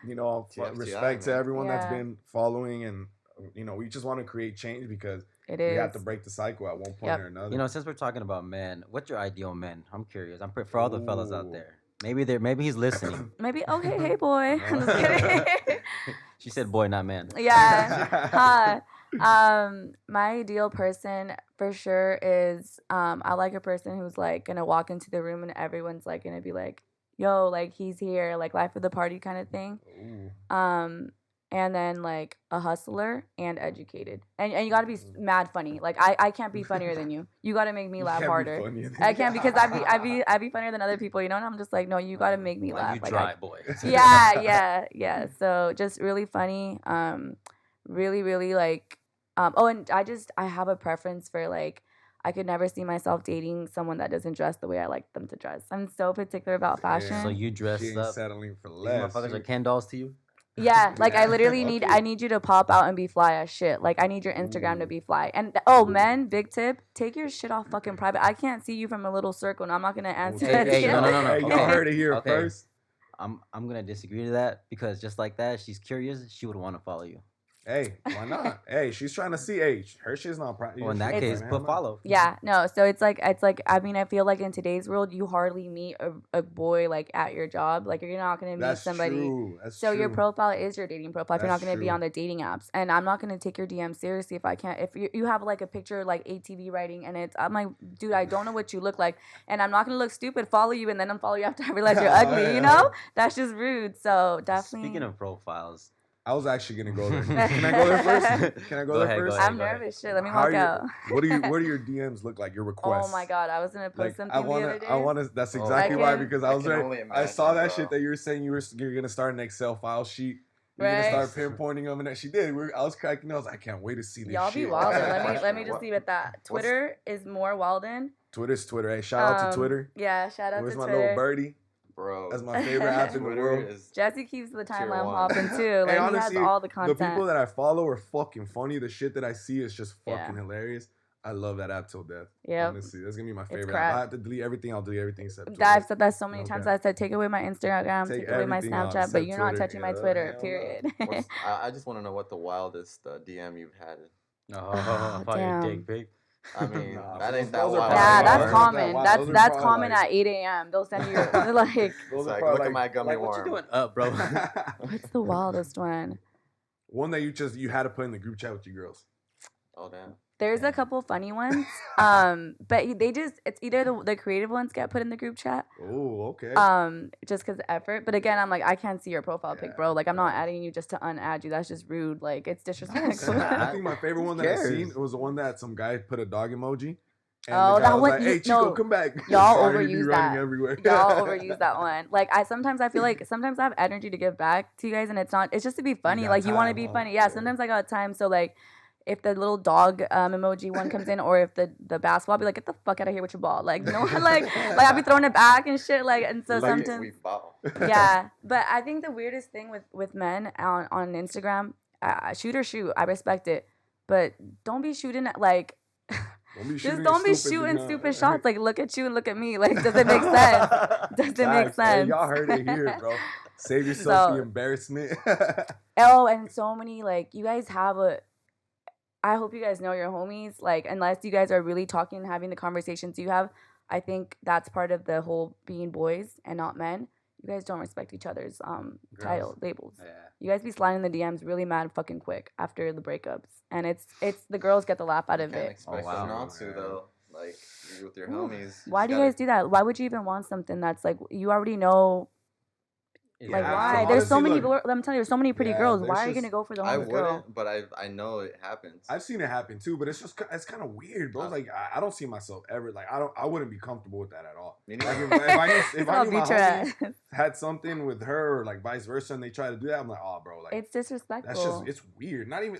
you know, TFTI, respect to man. everyone that's Yeah. been following, and you know, we just want to create change because It we is. have to break the cycle at one point Yep. or another. You know, since we're talking about men, what's your ideal man? I'm curious. For all the fellas out Ooh. there. Maybe he's listening. Maybe hey boy. I'm just kidding. She said boy, not man. Yeah. My ideal person for sure is I like a person who's like gonna walk into the room and everyone's like gonna be like, yo, like he's here, like life of the party kind of thing. Ooh. And then like a hustler and educated. And you gotta be mad funny. Like I can't be funnier than you. You gotta make me You laugh can't be harder. funnier than I me. can't because I'd be funnier than other people, you know, and I'm just like, no, you gotta make me laugh. You Like, dry boy. yeah. So just really funny. Really like and I have a preference for like I could never see myself dating someone that doesn't dress the way I like them to dress. I'm so particular about fashion. So you dress She ain't up. settling for These less. motherfuckers are Ken dolls to you? Yeah, like I literally Okay. I need you to pop out and be fly as shit. Like I need your Instagram to Ooh. be fly. And men, big tip, take your shit off fucking private. I can't see you from a little circle, and I'm not gonna answer Hey, that hey, shit. no. Hey, you Okay. heard it here Okay. first. I'm gonna disagree to that because just like that, she's curious. She would want to follow you. Hey, why not? Hey, she's trying to see. Hey, her shit's not private. Well, in that case, put follow. Yeah, no. So it's like I mean, I feel like in today's world, you hardly meet a boy like at your job. Like you're not gonna meet That's somebody. true. That's So true. your profile is your dating profile. If you're not That's gonna be true. on the dating apps, and I'm not gonna take your DM seriously if I can't. If you have like a picture like ATV writing, and I'm like, dude, I don't know what you look like, and I'm not gonna look stupid, follow you, and then unfollow you after I realize you're ugly. You know, that's just rude. So definitely. Speaking of profiles, I was actually gonna go there. Can I go there first? Can I go there ahead, first? go ahead. I'm nervous. Shit, let me How walk are out. What do your DMs look like? Your requests? Oh my god, I was gonna post Like something I the other wanna, day. I wanna. That's Oh, exactly I why can- because I was I can right. only I saw that imagine, shit bro. that you were saying you're gonna start an Excel file sheet. You're Right. gonna start pinpointing them, and that she did. I was cracking. I was like, I can't wait to see this Y'all shit. be wildin'. Let me Question, just what- leave it at that. Twitter is more wildin'. Twitter's Twitter. Hey, shout out to Twitter. Yeah, shout out Where's to my Twitter. little birdie? Bro, That's my favorite app in the Twitter world. is Jesse keeps the Tier timeline one. hopping too. Hey, Like he honestly, has all the The content. people that I follow are fucking funny. The shit that I see is just Yeah. fucking hilarious. I love that app till death. Yep. Honestly, that's gonna be my It's favorite crack. app. I have to delete everything. I'll delete everything except Twitter. I've said that so many times. Okay. I said take away my Instagram, Take take away my everything off Snapchat, but except you're not Twitter. touching my Yeah, Twitter. hell no. Period. I just want to know what the wildest DM you've had. oh, probably damn. dick pic. I mean, Nah, that those- ain't that those are wild. probably Yeah, wild. that's Those are common. wild. That's Those are that's probably common like- at 8 a.m. They'll send you like, Those It's are like, probably look at my gummy Like, what worm. you doing up, bro? what's the wildest one? One that you had to put in the group chat with your girls. Oh damn. There's a couple funny ones. But it's either the creative ones get put in the group chat. Oh, okay. Just because of effort. But again, I'm like, I can't see your profile pic, bro. Yeah, Like, I'm not yeah. adding you just to unadd you. That's just rude. Like, it's I disrespectful. think my favorite one that I cares? seen was the one that some guy put a dog emoji. And Oh, the guy that was one- like, you- hey, Chico, no. come back. Y'all Sorry to be overuse running that. everywhere. Y'all overuse that one. Like, I feel like sometimes I have energy to give back to you guys, and it's just to be funny. got Like, you want to time, be huh? funny. Yeah, Yeah. sometimes I got time. So, like, if the little dog emoji one comes in, or if the basketball, I'll be like, get the fuck out of here with your ball. Like, no, like I'll be throwing it back and shit. Like, and so Like, sometimes. We ball. Yeah, but I think the weirdest thing with men on Instagram, shoot or shoot, I respect it, but don't be shooting at like. Don't be Just shooting don't be stupid, shooting you know? stupid shots. Like, look at you and look at me. Like, does it make sense? Does it make Facts. Hey, sense? y'all heard it here, bro. Save yourself So- the embarrassment. Oh, and so many, like, you guys have I hope you guys know your homies. Like, unless you guys are really talking and having the conversations you have, I think that's part of the whole being boys and not men. You guys don't respect each other's title labels. Yeah. You guys be sliding the DMs really mad fucking quick after the breakups, and it's the girls get the laugh out of Can't it. expect wow. them not to Yeah. though. Like you with your Ooh. homies. Why do you gotta- guys do that? Why would you even want something that's like you already know? Like, Yeah, why? so There's so honestly, many. look, I'm telling you, there's so many pretty yeah, girls. there's Why are you just- gonna go for the I homeless girl? wouldn't, but I know it happens. I've seen it happen too, but it's kind of weird, bro. It's like I don't see myself ever like I wouldn't be comfortable with that at all. Me Like neither. if I I'll knew my beat your homie ass. had something with her or like vice versa, and they try to do that, I'm like, oh, bro, like It's disrespectful. that's just it's weird. Not even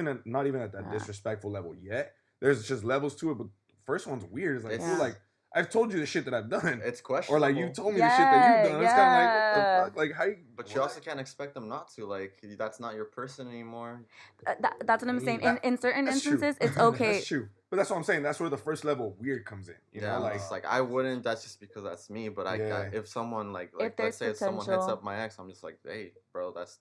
at that Yeah. disrespectful level yet. There's just levels to it, but first one's weird. It's like, It's- fool, like I've told you the shit that I've done, It's or questionable. like you told me the shit that you've done. It's kind of like what Yeah. the fuck, like how you. But you also can't expect them not to. Like that's not your person anymore. That's what I'm saying. In certain That's true. instances, it's okay. That's true. But that's what I'm saying. That's where the first level of weird comes in. You Yeah, know, like it's like I wouldn't. That's just because that's me. But Yeah. if someone like If there's let's say if someone hits potential. up my ex, I'm just like, hey, bro, that's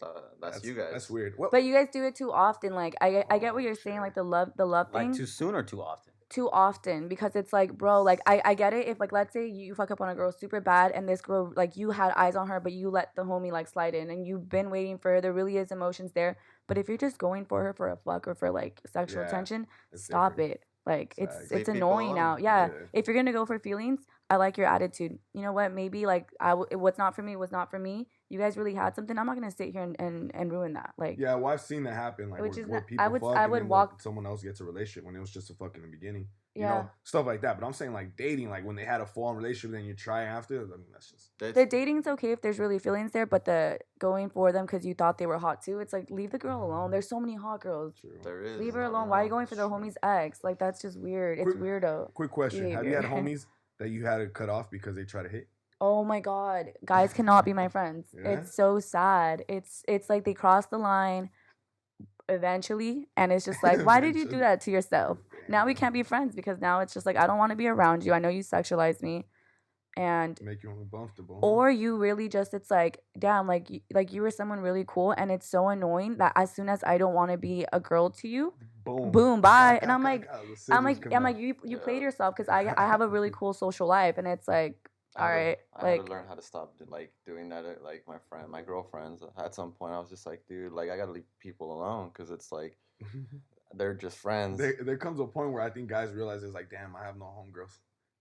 you guys. That's weird. Well, But you guys do it too often. Like I get what you're saying. Like the love Like thing. too soon or too often? Too often, because it's like, bro, like I get it if like let's say you fuck up on a girl super bad and this girl like you had eyes on her but you let the homie like slide in and you've been waiting for her, there really is emotions there, but if you're just going for her for a fuck or for like sexual Yeah, attention, it's stop different. it. Like Facts. it's Leave people annoying now. alone. Yeah. Yeah. If you're gonna go for feelings, I like your attitude. You know what, maybe like what's not for me was not for me. You guys really had something. I'm not gonna sit here and ruin that. Like Yeah, well, I've seen that happen. Like Which where, is where not- people I would- fuck I and would then walk- someone else gets a relationship when it was just a fuck in the beginning. You Yeah. know, stuff like that. But I'm saying like dating, like when they had a full on relationship, then you try after. I mean, that's just the dating's okay if there's really feelings there, but the going for them because you thought they were hot too, it's like leave the girl alone. There's so many hot girls. true. There is. Leave her I alone. don't Why are you know. going for the homie's ex? Like that's just weird. It's Quick- weirdo. Quick question: Have you had behavior. homies that you had to cut off because they try to hit? Oh my god, guys cannot be my friends. Yeah? It's so sad. It's like they cross the line eventually, and it's just like, why did you do Eventually. that to yourself? Now we can't be friends because now it's just like I don't want to be around you. I know you sexualize me. and Make you uncomfortable. or you really just, it's like, damn, like you were someone really cool, and it's so annoying that as soon as I don't want to be a girl to you, boom, bye. And I'm like, you played yourself, because I have a really cool social life, and it's like, all right, I had to learn how to stop like doing that. Like my girlfriends. At some point, I was just like, dude, like I gotta leave people alone because it's like they're just friends. There comes a point where I think guys realize it's like, damn, I have no homegirls.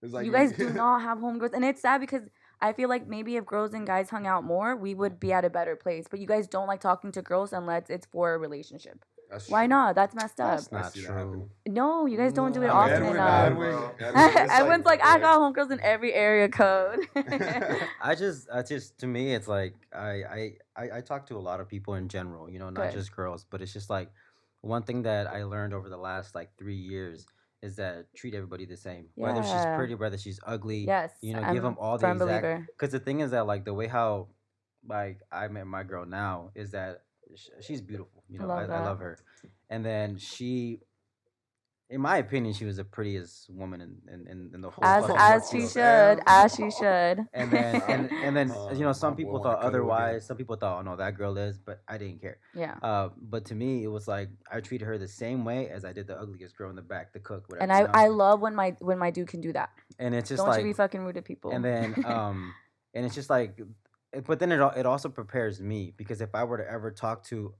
It's like you guys do not have homegirls, and it's sad because I feel like maybe if girls and guys hung out more, we would be at a better place. But you guys don't like talking to girls unless it's for a relationship. Why not? That's messed up. That's not true. No, you guys don't do it I often mean, enough. Edwin, Everyone's like, I got homegirls in every area code. I just to me, it's like I talk to a lot of people in general, you know, not Good. just girls, but it's just like one thing that I learned over the last like 3 years is that treat everybody the same, whether she's Yeah. pretty, whether she's ugly, Yes, you know, I'm give them all the firm exact. believer. Because the thing is that like the way how like I met my girl now is that she's beautiful, you know, Love I that. love her, and then she. In my opinion, she was the prettiest woman in the whole. fucking As she world. should, as she should. And then and then you know some my boy people wanna thought cuddle again. otherwise. Some people thought, oh no, that girl is, but I didn't care. Yeah. But to me, it was like I treated her the same way as I did the ugliest girl in the back, the cook, whatever. And you know? I love when my dude can do that. And it's just Don't like you be fucking rude to people. and then and it's just like but then it also prepares me because if I were to ever talk to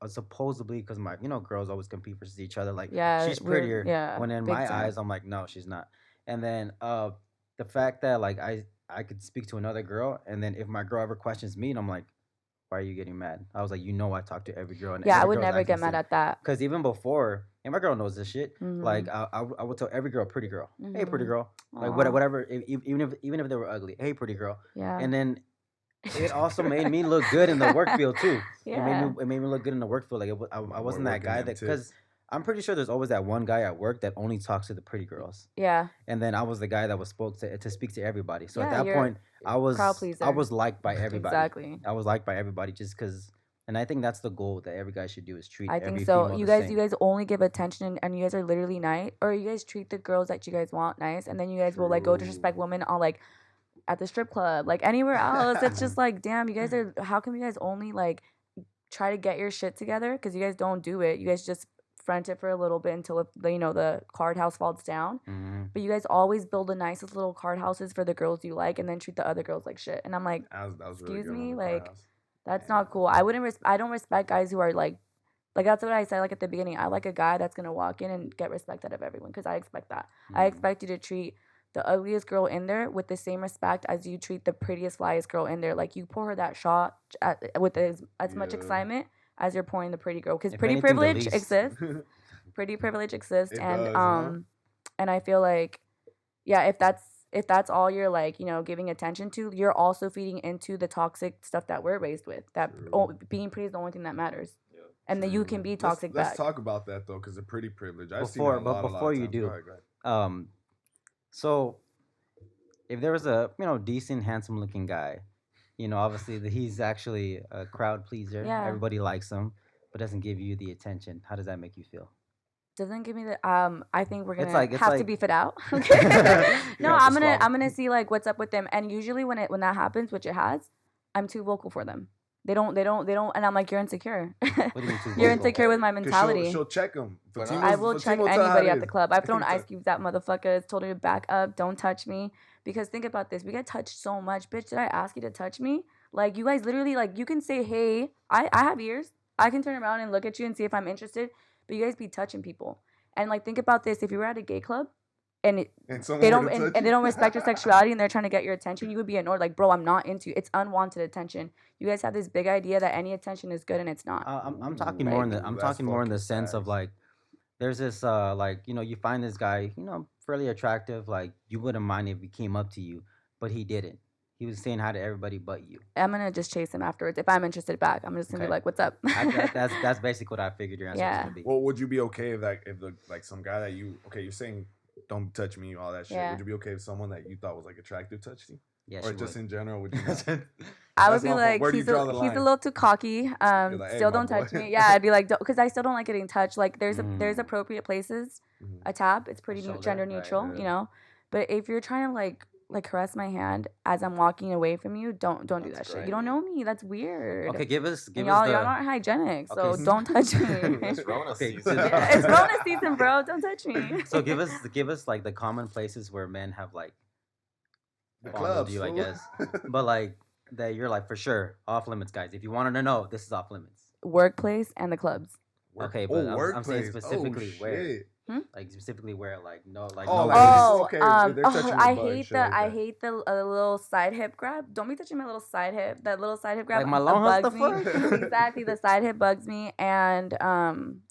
a supposedly because my girls always compete versus each other like Yeah, she's prettier yeah, when in big my time. eyes I'm like no she's not, and then the fact that like I could speak to another girl and then if my girl ever questions me and I'm like why are you getting mad? I was like I talk to every girl and Yeah, I every would girl's never acting get the mad same. at that. Because even before, and my girl knows this shit. Mhm. Like I would tell every girl, pretty girl, hey pretty Mhm. girl, like Aw. whatever. Even if they were ugly, hey pretty girl. Yeah. And then it also made me look good in the work field too. Yeah. It made me look good in the work field. Like I wasn't that Working guy them that tips. because I'm pretty sure there's always that one guy at work that only talks to the pretty girls. Yeah. And then I was the guy that was supposed to speak to everybody. So Yeah, at that you're point, I was crowd pleaser. I was liked by everybody. Exactly. I was liked by everybody just because. And I think that's the goal that every guy should do is treat I every think so. female You the guys, same. you guys only give attention, and you guys are literally nice, or you guys treat the girls that you guys want nice, and then you guys will like go disrespect True. women on like at the strip club, like anywhere else. It's just like, damn, you guys are. How come you guys only like try to get your shit together? Because you guys don't do it. You guys just front it for a little bit until the card house falls down. Mhm. But you guys always build the nicest little card houses for the girls you like, and then treat the other girls like shit. And I'm like, That was really excuse good me, on the like. firehouse. That's not cool. I wouldn't. I don't respect guys who are like that's what I said like at the beginning. I like a guy that's gonna walk in and get respect out of everyone because I expect that. I Mhm. expect you to treat the ugliest girl in there with the same respect as you treat the prettiest, flyest girl in there. Like you pour her that shot with as much Yeah. excitement as you're pouring the pretty girl because If pretty anything, the privilege least. exists. Pretty privilege exists, It and does, huh? and I feel like yeah, if that's all you're like, giving attention to, you're also feeding into the toxic stuff that we're raised with. That True. being pretty is the only thing that matters. Yeah. And then you True. can be Let's- toxic Let's back. talk about that though, because the pretty privilege. I've seen Before- that a but lot, before of you times. do, Go ahead. So if there was a decent, handsome looking guy, obviously he's actually a crowd pleaser. Yeah. Everybody likes him, but doesn't give you the attention. How does that make you feel? Doesn't give me the I think we're gonna It's have to like- beef it out. You Okay. No, have to I'm gonna see like what's up with them. And usually when that happens, which it has, I'm too vocal for them. They don't and I'm like, you're insecure. What do you mean too You're vocal? insecure with my 'Cause mentality. She'll check him. But I will check anybody at the club. I've thrown ice Fatima. cubes at motherfuckers, told her to back up, don't touch me. Because think about this, we get touched so much. Bitch, did I ask you to touch me? Like, you guys literally, like, you can say, hey, I have ears. I can turn around and look at you and see if I'm interested. But you guys be touching people. And, like, think about this. If you were at a gay club and they don't respect your sexuality and they're trying to get your attention, you would be ignored. Like, bro, I'm not into you. It's unwanted attention. You guys have this big idea that any attention is good and it's not. I'm talking more in the That's talking more in the fucking sense of facts. like there's this like you find this guy fairly attractive, like you wouldn't mind if he came up to you, but he didn't. He was saying hi to everybody but you. I'm going to just chase him afterwards. If I'm interested back, I'm just going to be Okay. like, what's up? That's basically what I figured your answer was Yeah. gonna be. Well, would you be okay if some guy that you're saying don't touch me, all that shit? Yeah. Would you be okay if someone that you thought was like attractive touched you, Yeah, or she just would. in general? Would you? Not? I would That's be my fault. like, Where do you he's draw the a line? little too cocky. like, hey, Still my don't touch boy. me. Yeah, I'd be like, because I still don't like getting touched. Like, there's Mm. appropriate places. Mhm. A tap, it's pretty shoulder, gender right, neutral, yeah. But if you're trying to like like caress my hand as I'm walking away from you, don't do that That's shit. You great. don't know me. That's weird. Okay, give us And the. y'all aren't hygienic, so Okay, don't touch me. It's Rona Okay, season. so- Yeah, it's Rona season, bro. Don't touch me. So give us like the common places where men have like The fondled clubs, you, I fool. guess, but like that you're like for sure off limits, guys. If you wanted to know, this is off limits. Workplace and the clubs. Okay, but I'm saying workplace. specifically where, shit. like specifically where, like no, like Oh, no. like, ways. Oh, okay, they're touching your I butt and hate shit like I that. hate the little side hip grab. Don't be touching my little side hip. That little side hip grab Like my long house, bugs the me. fuck? Exactly, the side hip bugs me, and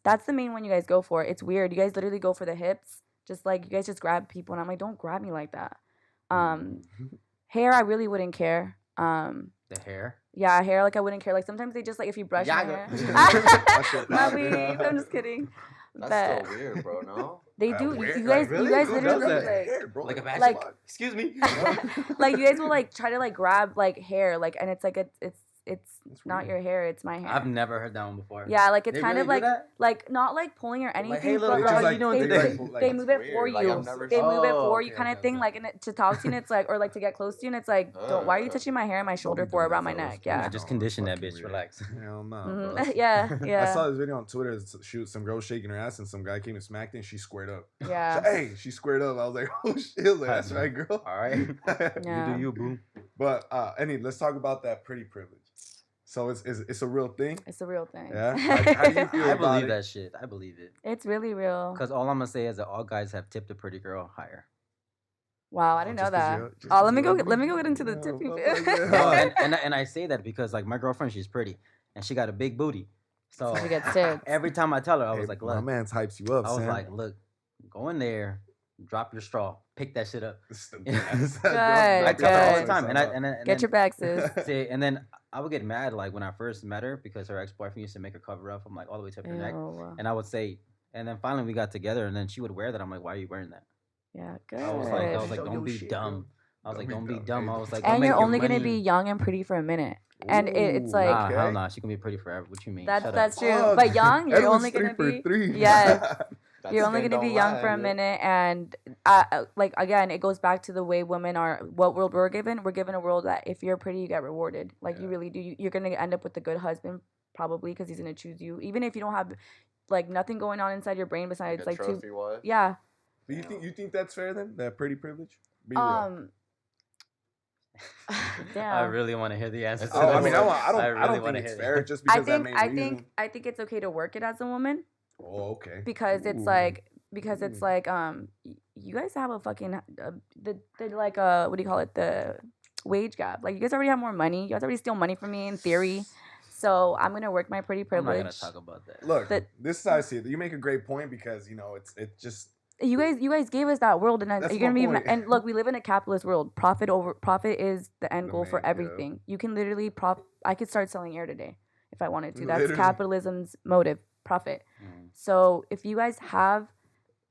that's the main one you guys go for. It's weird. You guys literally go for the hips, just like you guys just grab people, and I'm like, don't grab me like that. Hair, I really wouldn't care. The hair. Yeah, hair, like I wouldn't care. Like sometimes they just like if you brush my hair. That shit My bothers me. weave. I'm just kidding. That's But still weird, bro. No. they do. Weird? You Like, guys, really? you guys Who literally does that? like. bro. Like a Like- excuse me. Like you guys will like try to like grab like hair like and it's like it's That's not weird. your hair, it's my hair. I've never heard that one before. Yeah, like it's They kind really of do like that? not like pulling or anything. hey, little but They girl, just how like, you doing they today? like- they move it That's for weird. Like, you. I've never They seen move it Oh, for you, okay, kind of okay, thing. okay. Like and to talk to you, and it's like or like to get close to you, and it's like, don't. Why are you touching my hair and my shoulder Don't be for doing around that, my fellas. neck? Please Yeah. Just don't. condition that Fucking bitch, weird. relax. Hell no, Mhm. bro. Yeah, I yeah. saw this video on Twitter. Shoot, some girl shaking her ass, and some guy came and smacked it, and she squared up. Yeah. So, hey, she squared up. I was like, oh shit, like, that's right, girl. All right. Yeah. You do you, boo. But let's talk about that pretty privilege. So it's a real thing. It's a real thing. Yeah? How do you feel I about believe it? that shit. I believe it. It's really real. Because all I'm gonna say is that all guys have tipped a pretty girl higher. Wow, I didn't know Just 'cause that. you're- just Oh, 'cause let me you're go. ugly? Let me go get into the No, tipping fuck bit. like that. No, and I say that because like my girlfriend, she's pretty and she got a big booty. So She gets tipped. every time I tell her, I Hey, was like, my look, man's hypes you up, I was Sam. like, look, go in there, drop your straw, pick that shit up. This is the Yeah. best. Good, I tell her all the good. time, and Get then, your back, sis. see, and then I would get mad like when I first met her because her ex boyfriend used to make her cover up from like all the way to her neck, Ew. and I would say, and then finally we got together, and then she would wear that. I'm like, why are you wearing that? Yeah, good. I was like, Show don't your be shit, dumb. girl. I was like, Don't don't be be dumb. dumb. I Hey, was like, And go you're make your only gonna money. be young and pretty for a minute. And it's Ooh, like Nah, okay. hell nah. She can be pretty forever. What you mean? that's Shut that's up. true. Fuck. But young, you're Everyone's only gonna 3 be for 3. yes. That You're only skin gonna be don't young lie, for a dude. minute, and like again, it goes back to the way women are. What world we're given? We're given a world that if you're pretty, you get rewarded. Like you Yeah. really do. You're gonna end up with a good husband probably because he's gonna choose you, even if you don't have like nothing going on inside your brain besides Like a like two. trophy wife. Yeah. Do you think that's fair then? That pretty privilege? Be real. Damn. I really want to hear the answer. to Oh, I this. mean, I don't really think wanna it's hear fair that. just because that main I reason. think it's okay to work it as a woman Oh, okay. because it's Ooh. like you guys have a fucking the like what do you call it, the wage gap. Like you guys already have more money. You guys already steal money from me in theory. So I'm gonna work my pretty I'm privilege. not gonna talk about that. Look, That- this is how I see it. You make a great point because it's just You guys gave us that world, and That's you're gonna my be point. and look, we live in a capitalist world. Profit is the end The goal for main, yeah. everything. You can literally I could start selling air today if I wanted to. That's Literally. capitalism's motive, profit. Mm. So if you guys have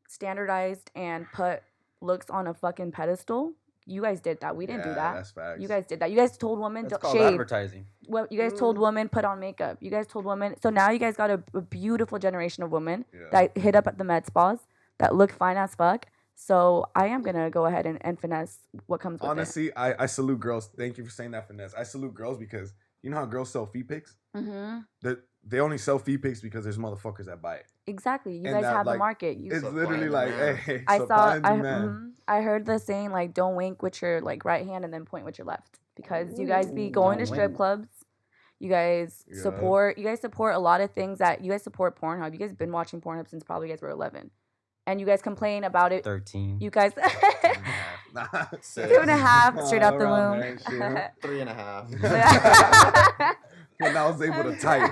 standardized and put looks on a fucking pedestal, you guys did that. We didn't do that. That's facts. You guys did that. You guys told women That's don't called shave. advertising. Well, you guys told women put on makeup. You guys told women. So now you guys got a beautiful generation of women Yeah. that hit up at the med spas that look fine as fuck. So I am gonna go ahead and finesse what comes with it. Honestly, I salute girls. Thank you for saying that, finesse. I salute girls because you know how girls sell feet pics? Mm-hmm. They only sell feet pics because there's motherfuckers that buy it. Exactly. You And guys that, have the like, market. You It's Supply literally and like, demand. hey, I supply saw. and demand. I heard the saying like, "Don't wink with your like right hand and then point with your left," because you guys be going to Don't strip wink. clubs. You guys Yeah. support. You guys support a lot of things that you guys support Pornhub. You guys been watching Pornhub since probably you guys were 11, and you guys complain about it. 13. You guys. Nah. 2.5 straight out the Around womb. there, shit. 3.5. When I was able to type.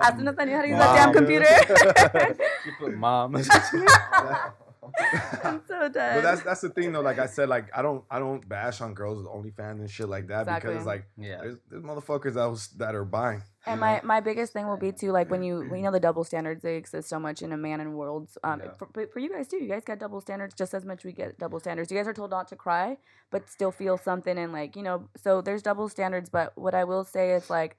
As soon as I knew how to use that damn Mom. computer. She put mom. I'm so dead. But that's the thing though. Like I said, like I don't bash on girls with OnlyFans and shit like that Exactly. because like Yeah. there's motherfuckers that are buying. And you know? my biggest thing will be too, like when you know the double standards, they exist so much in a man and worlds. Yeah. For you guys too, you guys got double standards just as much we get double standards. You guys are told not to cry, but still feel something and like, so there's double standards. But what I will say is like,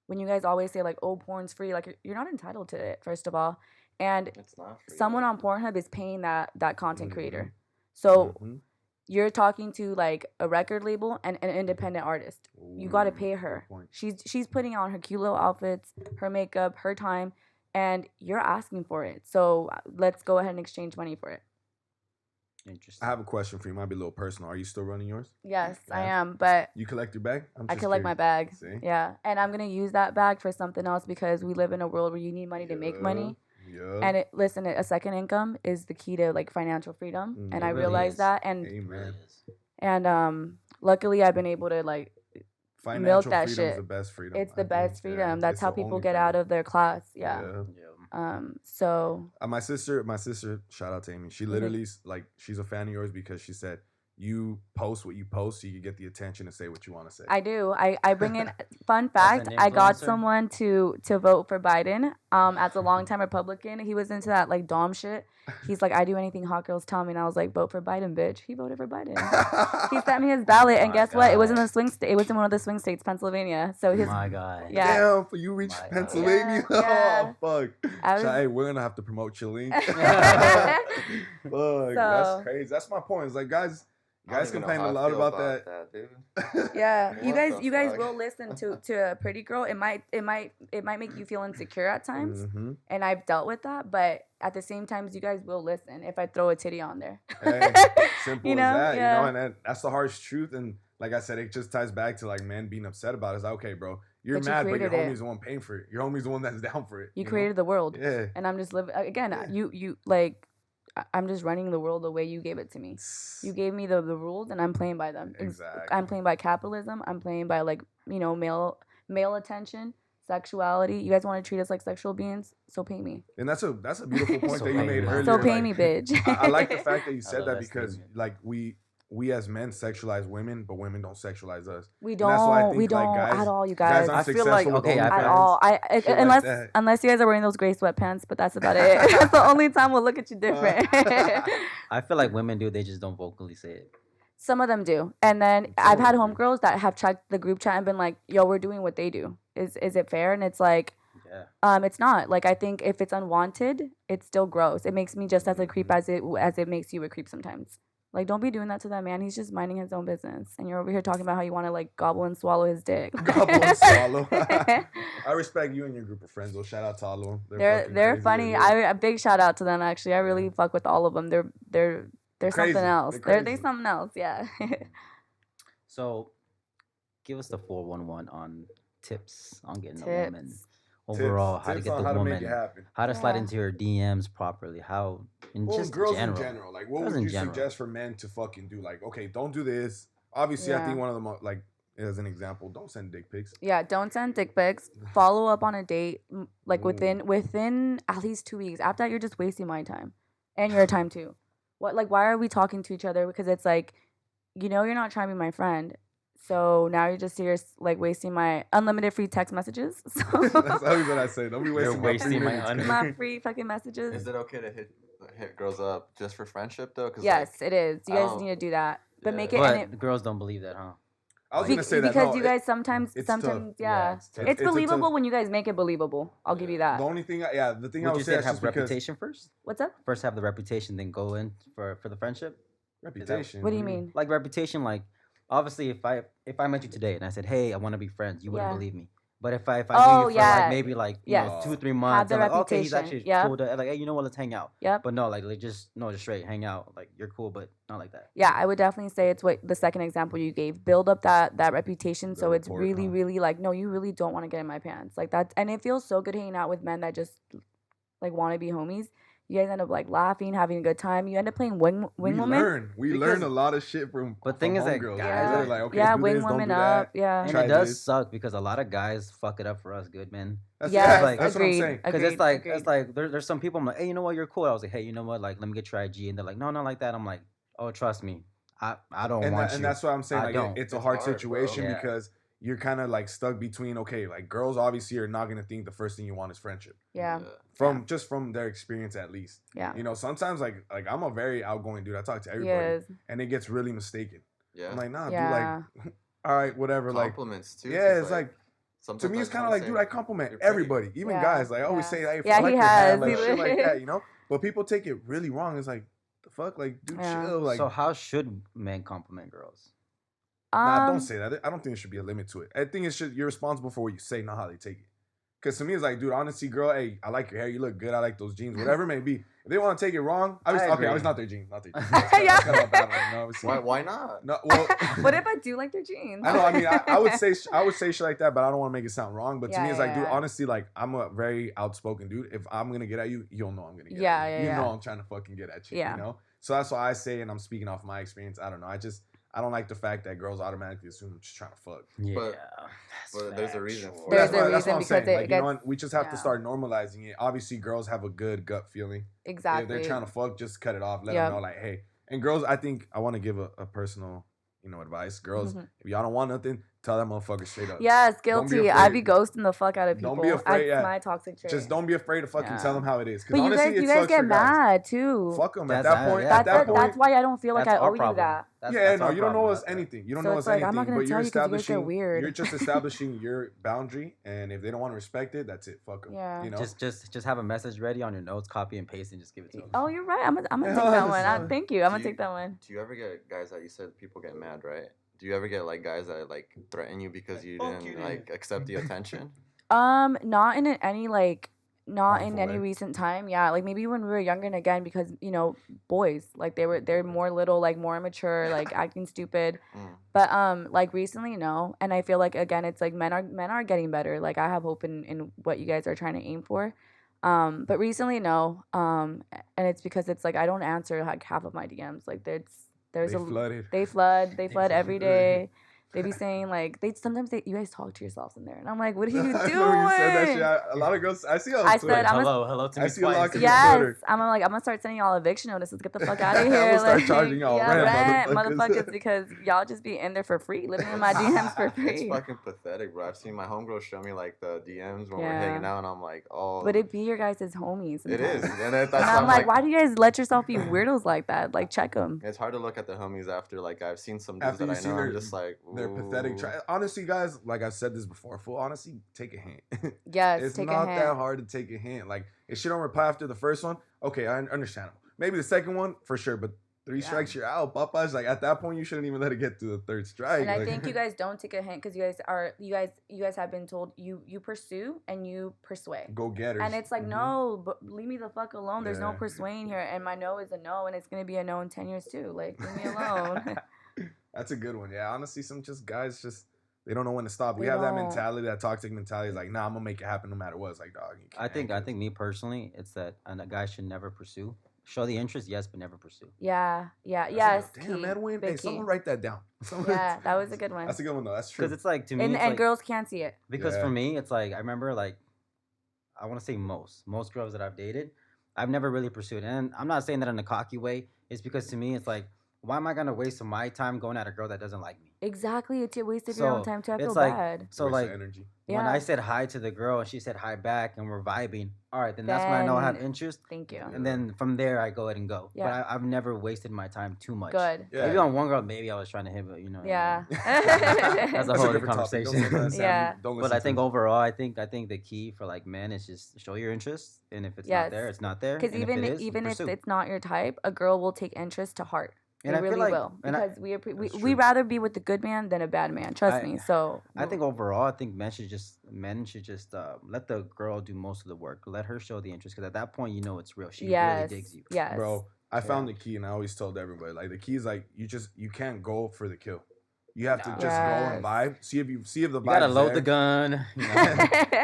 when you guys always say like, oh, porn's free, like you're not entitled to it, first of all. And It's not free, someone though. on Pornhub is paying that content creator. So Mhm. you're talking to like a record label and an independent artist. You got to Ooh, pay good her. point. She's putting on her cute little outfits, her makeup, her time, and you're asking for it. So let's go ahead and exchange money for it. Interesting. I have a question for you. Might be a little personal. Are you still running yours? Yes, I Yeah. am, but You collect your bag? I'm I just collect my curious. bag. See? Yeah, and I'm gonna use that bag for something else because we live in a world where you need money to make money. Yeah. And listen, a second income is the key to like financial freedom, and It I really realized is. that. And Amen. luckily I've been able to like milk Financial that freedom is shit. the best freedom. It's I the best think. freedom. Yeah, That's it's how the people only get freedom. out of their class. Yeah. Yeah. So My sister, shout out to Amy. She literally like she's a fan of yours because she said you post what you post so you can get the attention to say what you want to say. I do. I bring in fun As fact. an I got influencer? someone to vote for Biden. As a longtime Republican, he was into that like Dom shit. He's like, I do anything hot girls tell me, and I was like, vote for Biden, bitch. He voted for Biden. He sent me his ballot, and My guess what? It was in God. the swing state. It was in one of the swing states, Pennsylvania. So his My God. yeah. Damn, for you reach My God. Pennsylvania. Yeah. Oh fuck. I was- Hey, we're gonna have to promote your link. Fuck, So- that's crazy. That's my point. It's like guys I don't even know complain how a I lot feel about that. dude. Yeah, you What the guys fuck? will listen to a pretty girl. It might make you feel insecure at times, Mhm. and I've dealt with that. But at the same time, you guys will listen if I throw a titty on there. Hey, simple You as know? that, Yeah. and that's the harsh truth. And like I said, it just ties back to like men being upset about it. It's like, okay, bro, you're But you mad, but your created it. homie's the one paying for it. Your homie's the one that's down for it. You know? created the world, Yeah. and I'm just living again. Yeah. You like, I'm just running the world the way you gave it to me. You gave me the rules, and I'm playing by them. Exactly. I'm playing by capitalism. I'm playing by like male attention, sexuality. You guys want to treat us like sexual beings, so pay me. And that's a beautiful point So that you pay made me. earlier. So pay like, me, bitch. I like the fact that you I said love that that because statement. like we as men sexualize women, but women don't sexualize us. We And that's why I don't. think, We like, don't guys- at all, you guys guys. aren't I feel like- successful with okay, I At feel- all. shit like Unless that. unless you guys are wearing those gray sweatpants, but that's about it. That's the only time we'll look at you different. I feel like women do. They just don't vocally say it. Some of them do, and then I've had Some of them homegirls that have checked the group chat and been like, "Yo, we're doing what they do. Is it fair?" And it's like, Yeah. it's not. Like I think if it's unwanted, it's still gross. It makes me just as a creep as it makes you a creep sometimes. Like don't be doing that to that man. He's just minding his own business, and you're over here talking about how you want to like gobble and swallow his dick. Gobble and swallow. I respect you and your group of friends. Though, shout out to all of them. They're fucking crazy. funny. They're A big shout out to them actually. I really fuck with all of them. They're crazy. something else. They're They crazy. something else. Yeah. So, give us the 411 on tips on getting a woman. Tips. Overall, how to tips get on the how woman, to make it happen. how to slide Yeah. into your DMs properly, how, and Well, just girls general. in general. Like, what Girls would in you general. suggest for men to fucking do? Like, okay, don't do this. Obviously, I Yeah. think one of them, like, as an example, don't send dick pics. Yeah, don't send dick pics. Follow up on a date like Ooh. within at least 2 weeks. After that, you're just wasting my time and your time too. Why are we talking to each other? Because it's like, you're not trying to be my friend. So now you're just here like wasting my unlimited free text messages. So That's always what I say. Don't be You're wasting, wasting my my un- my free fucking messages. Is it okay to hit girls up just for friendship though? 'Cause, Yes, like, it is. You guys I don't- need to do that. But yeah. make it But and girls don't believe that, huh? I was gonna say that because no, you guys sometimes it's tough. yeah. it's tough. It's It's a believable tough- when you guys make it believable. I'll give you that. The only thing, the thing I Would would you say say is have just because reputation first? What's up? First have the reputation, then go in for the friendship? reputation. What do you mean? Like reputation, like obviously if I met you today and I said, hey, I want to be friends, you wouldn't Yeah. believe me. But if I Oh, knew you for yeah. like maybe like you know Yes. 2-3 Have months, the I'm like, okay, he's reputation. actually Yep. cool. Like, hey, you know what? Let's hang out. Yep. But no, like just straight hang out. Like you're cool, but not like that. Yeah, I would definitely say it's what the second example you gave. Build up that reputation The so it's rapport, really, huh? really like, no, you really don't want to get in my pants. Like that, and it feels so good hanging out with men that just like want to be homies. You guys end up like laughing, having a good time. You end up playing wing we woman. learn Because- a lot of shit from. But thing is that homegirls. guys They're are- like, okay, yeah, do wing this, don't women do up. that. Yeah. And Try it does this. suck because a lot of guys fuck it up for us good men. That's, Yes, yeah, that's what I'm agreed. saying. Because Agreed, it's like agreed. there's some people I'm like, hey, you know what, you're cool. I was like, hey, you know what, like let me get your IG, and they're like, no, not like that. I'm like, oh, trust me, I don't want you. And that's what I'm saying. I Like, don't. it's a It's hard hard, bro. situation Yeah. because you're kind of like stuck between. Okay, like girls obviously are not gonna think the first thing you want is friendship. Yeah. From their experience at least. Yeah. You know, sometimes like I'm a very outgoing dude. I talk to He everybody, is. and it gets really mistaken. Yeah. I'm like, nah, Yeah. dude, like, all right, whatever. Like, Compliments too. yeah, 'cause, it's like. To sometimes me, I it's just kind of wanna like, say, dude, I compliment "You're pretty." everybody, even Yeah, guys. Like, I always yeah. say, hey, Yeah, I like he your hat, has. like He shit like really- that, you know. But people take it really wrong. It's like, the fuck, like, dude, Yeah. chill. Like, So how should men compliment girls? nah, don't say that. I don't think there should be a limit to it. I think it should. You're responsible for what you say, not how they take it. Because to me, it's like, dude, honestly, girl, hey, I like your hair. You look good. I like those jeans. Whatever it may be. If they want to take it wrong, I okay, agree. I was not their jeans. Not their jeans. Yeah. That's kind of a bad one, you know, obviously. Why not? No, well, What if I do like their jeans? I know. I mean, I would say shit like that, but I don't want to make it sound wrong. But to Yeah, me, it's like, dude, yeah. honestly, like, I'm a very outspoken dude. If I'm gonna get at you, you'll know I'm gonna get Yeah, at you. yeah, You yeah. know I'm trying to fucking get at you. Yeah. You know. So that's why I say, and I'm speaking off my experience. I don't know. I don't like the fact that girls automatically assume I'm just trying to fuck. Yeah, But there's a reason for it. There's That's a what reason I'm because saying. it Like, you know gets- what? We just have to yeah. start normalizing it. Obviously, girls have a good gut feeling. Exactly. If they're trying to fuck, just cut it off. Let Yep. them know, like, hey. And girls, I think I want to give a personal, advice. Girls, Mhm. if y'all don't want nothing, tell that motherfucker straight up. Yes, Don't be guilty. I be afraid. ghosting the fuck out of people. Don't be afraid, That's yeah. my toxic trait. Just don't be afraid to fucking Yeah. tell them how it is. But you honestly, guys, you it guys sucks get for guys. mad too. Fuck them. At That's- that point, yeah, at that point, That's why I don't feel like That's I our owe you problem. that. yeah, no, our you don't know problem, us not that. anything. You don't So know it's us like, I'm anything. not gonna But you're tell you 'cause you guys are establishing. weird. You're just establishing your boundary, and if they don't want to respect it, that's it. Fuck them. Yeah. You know. Just have a message ready on your notes, copy and paste, and just give it to them. Oh, you're right. I'm gonna Yeah, take that one. that's- Thank you. I'm gonna Do you- take that one. Do you ever get guys that you said people get mad, right? Do you ever get like guys that like threaten you because you Fuck didn't you, like accept the attention? Not in any like, not in Harmful any way. recent time. Yeah, like maybe when we were younger, and again because boys like they're more little, like more immature, like acting stupid. Mm. But like recently, no. And I feel like again, it's like men are getting better. Like I have hope in what you guys are trying to aim for. But recently, no. And it's because it's like I don't answer like half of my DMs. Like there's They a flooded. they flood every flooded. day. They be saying like sometimes you guys talk to yourselves in there, and I'm like, what are you I doing? remember you said that shit. A lot of girls. I see on I Twitter. said, I'm a- hello to I me see a lot twice. of Yes, Twitter. I'm gonna start sending y'all eviction notices. Get the fuck out of I'm here. gonna start like, charging y'all yeah, rent, motherfuckers, motherfuckers. because y'all just be in there for free, living in my DMs for It's free. fucking pathetic, bro. I've seen my homegirl show me like the DMs when we're Yeah. hanging out, and I'm like, oh. But it be your guys' homies. It is, sometimes. and that's And why I'm like, why do you guys let yourself be weirdos like that? Like, check them. It's hard to look at the homies after like I've seen some dudes After that you I see know. their- I'm just like, They're pathetic. ooh. Honestly, guys, like I've said this before, full honesty, take a hint. Yes, It's take not a hint. that hard to take a hint. Like, if she don't reply after the first one, okay, I understand. Maybe the second one, for sure, but 3 Yeah. strikes, you're out. Papa's like, at that point, you shouldn't even let it get to the third strike. And I Like, think you guys don't take a hint because you guys have been told you pursue and you persuade. go getters. And it's like, Mhm. no, but leave me the fuck alone. There's no Yeah. persuading here. And my no is a no, and it's going to be a no in 10 years too. Like, leave me alone. That's a good one. Yeah, honestly, some guys they don't know when to stop. We They have that don't. mentality, that toxic mentality. It's like, nah, I'm gonna make it happen no matter what. It's like, dog. You I can't. think me personally, it's that a guy should never pursue. Show the interest, yes, but never pursue. Yeah, That's a yes. good- Damn, key, Edwin. big Hey, key. someone write that down. Someone- Yeah, that was a good one. That's a good one though. That's true. Because it's like to me, And it's and like, girls can't see it. because Yeah. for me, it's like I remember like I want to say most girls that I've dated, I've never really pursued. And I'm not saying that in a cocky way. It's because to me, it's like, why am I gonna waste my time going at a girl that doesn't like me? Exactly. It's a waste of your own So, time too. I it's feel like- bad. So Waste of like energy. when Yeah. I said hi to the girl and she said hi back and we're vibing, all right, then that's when I know I have Then- interest. Thank you. And then from there, I go ahead and go. Yeah. But I've never wasted my time too much. Good. Yeah. Maybe on one girl, maybe I was trying to hit, but Yeah. That's a whole other different topic. Don't conversation. say that, Sam. Yeah. Don't But listen I to think him. overall, I think the key for like men is just show your interest, and if it's Yes. not there, it's not there. Because and even if it is, even if pursue. it's not your type, a girl will take interest to heart. And They I feel really like- will. and I- Because we That's we true. rather be with the good man than a bad man. Trust I- me. So I think overall, I think men should just let the girl do most of the work. Let her show the interest, because at that point, you know it's real. She yes, really digs you. yes, Bro, I found the key, and I always told everybody, like, the key is like you can't go for the kill. You have to No. just go and Yes. vibe. See if the You vibe. gotta load the gun. You know?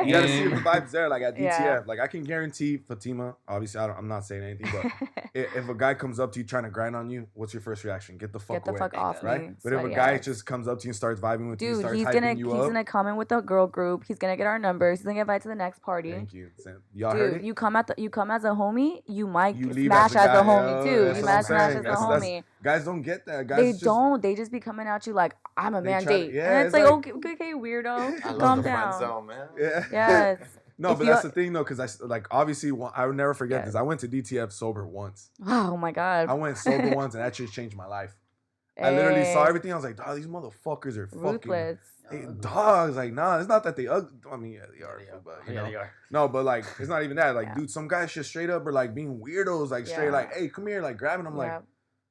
You gotta see if the Yeah. vibe's there. Like at DTF, Yeah. like I can guarantee Fatima. Obviously, I'm not saying anything, but if a guy comes up to you trying to grind on you, what's your first reaction? Get the fuck Get the away, fuck off right? me. But if a sweaty guy ass. just comes up to you and starts vibing with you, Dude, starts he's hyping gonna you he's up. gonna come in with the girl group. He's gonna get our numbers. He's gonna get invited to the next party. Thank you. Y'all heard Dude, it? you come as a homie. You might You leave smash as a as a guy, homie yo, too. that's You what I'm might smash saying. as a That's- homie. Guys don't get that. Guys They just, don't. They just be coming at you like I'm a They man try to- date. yeah, and it's it's like, like- okay, weirdo. I love Calm the friend down. zone, man. Yeah. Yes. No, If but you- that's the thing though, because obviously I would never forget Yes. this. I went to DTF sober once. Oh my god. I went sober once, and that just changed my life. I literally saw Hey, everything. I was like, dog, these motherfuckers are fucking ruthless. dogs. Like, nah, it's not that they ugly. I mean, yeah, they are, they are. but Yeah, you know, they are. no, but like, it's not even that. Like, Yeah. dude, some guys just straight up are like being weirdos. Like, straight Yeah. like, hey, come here, like grabbing them. Like, Yeah.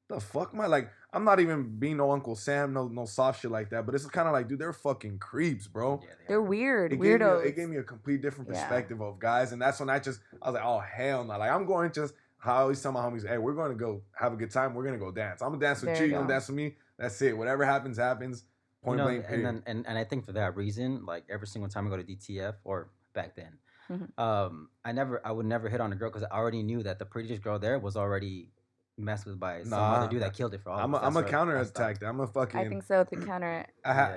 the fuck, man. Like, I'm not even being no Uncle Sam, no soft shit like that. But it's kind of like, dude, they're fucking creeps, bro. Yeah, they They're are. weird. It Weirdos. gave me a complete different Yeah. perspective of guys, and that's when I was like, oh hell no! Like I'm going just how I always tell my homies, hey, we're going to go have a good time. We're gonna go dance. I'm gonna dance with There you. you You gonna go. dance with me. That's it. Whatever happens, happens. Point blank. And Period. then and I think for that reason, like every single time I go to DTF or back then, Mhm. I would never hit on a girl because I already knew that the prettiest girl there was already messed with by some Nah, other dude that killed it for all I'm of us. a That's why I counterattack. stopped. I'm a fucking. I think so. To counter it.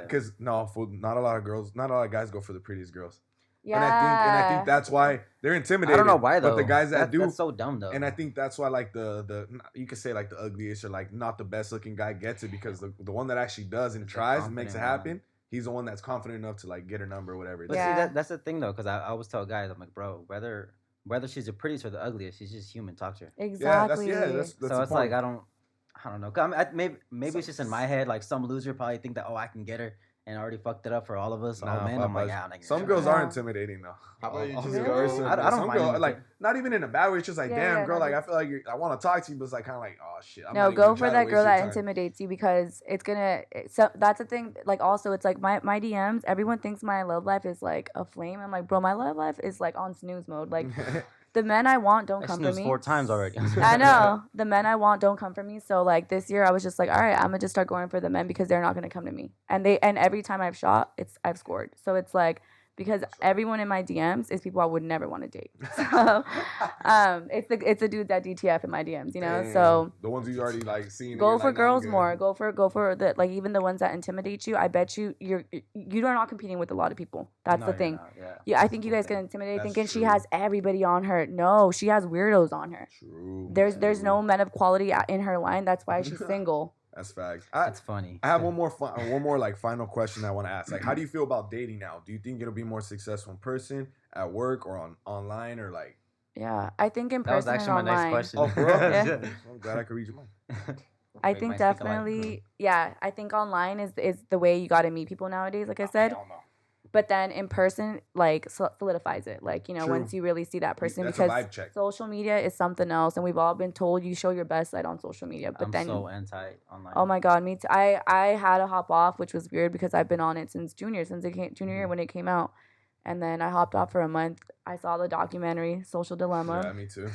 Because no, not a lot of girls, not a lot of guys go for the prettiest girls. Yeah. And I think that's why they're I intimidated. don't know why though. But the guys that do, that's so dumb though. and I think that's why like the you could say like the ugliest or like not the best looking guy gets it because the one that actually does and It's the tries and makes it confident one. happen, he's the one that's confident enough to like get her number or whatever. But Yeah. see, that's the thing though, because I always tell guys, I'm like, bro, whether she's the prettiest or the ugliest, she's just human. Talk to her. Exactly. That's So the it's like point. I don't know. 'Cause maybe it's just in my head. Like some loser probably think that I can get her, and I already fucked it up for all of us. Nah, Oh man, I'm like, Papas. I'm not Some gonna girls get her. are No. intimidating though. How about you I'll just be Really? honest with I you. don't Some mind girl, them. like not even in a bad way. It's just like, Yeah, damn, yeah, girl, no, like I feel like I want to talk to you, but it's like kind of like, oh shit. I'm No, not even go gonna for try to that waste girl your that time. intimidates you because it's gonna. So that's the thing. Like, also, it's like my DMs. Everyone thinks my love life is like a flame. I'm like, bro, my love life is like on snooze mode. Like, the men I want don't I come for snoozed me. 4 times already. I know the men I want don't come for me. So like this year, I was just like, all right, I'm gonna just start going for the men because they're not gonna come to me. And every time I've shot, I've scored. So it's like because everyone in my DMs is people I would never want to date. So it's the dudes at DTF in my DMs, you know. Damn. So the ones you already like seen. go you're for like, nah, I'm girls good. more. Go for the like even the ones that intimidate you. I bet you you're not competing with a lot of people. That's No, the you're thing. not, yeah. Yeah, I think you That's guys the get thing. intimidated That's thinking she true. has everybody on her. No, she has weirdos on her. True. There's no men of quality in her line. That's why she's single. That's facts. That's funny. I have one more like final question I want to ask. Like, how do you feel about dating now? Do you think it'll be more successful in person, at work, or online, or like? Yeah, I think in That was person actually my and next online. question. Oh, bro. Yeah. I'm glad I could read your mind. I Wait, think might speak alike. definitely, yeah. I think online is the way you got to meet people nowadays. Like I said, Hell no. but then in person, like solidifies it. Like True. once you really see that person, That's a because vibe check. social media is something else, and we've all been told you show your best side on social media. But I'm then, so anti online. oh my god, me too. I had to hop off, which was weird because I've been on it since junior year when it came out, and then I hopped off for a month. I saw the documentary Social Dilemma. Yeah, me too.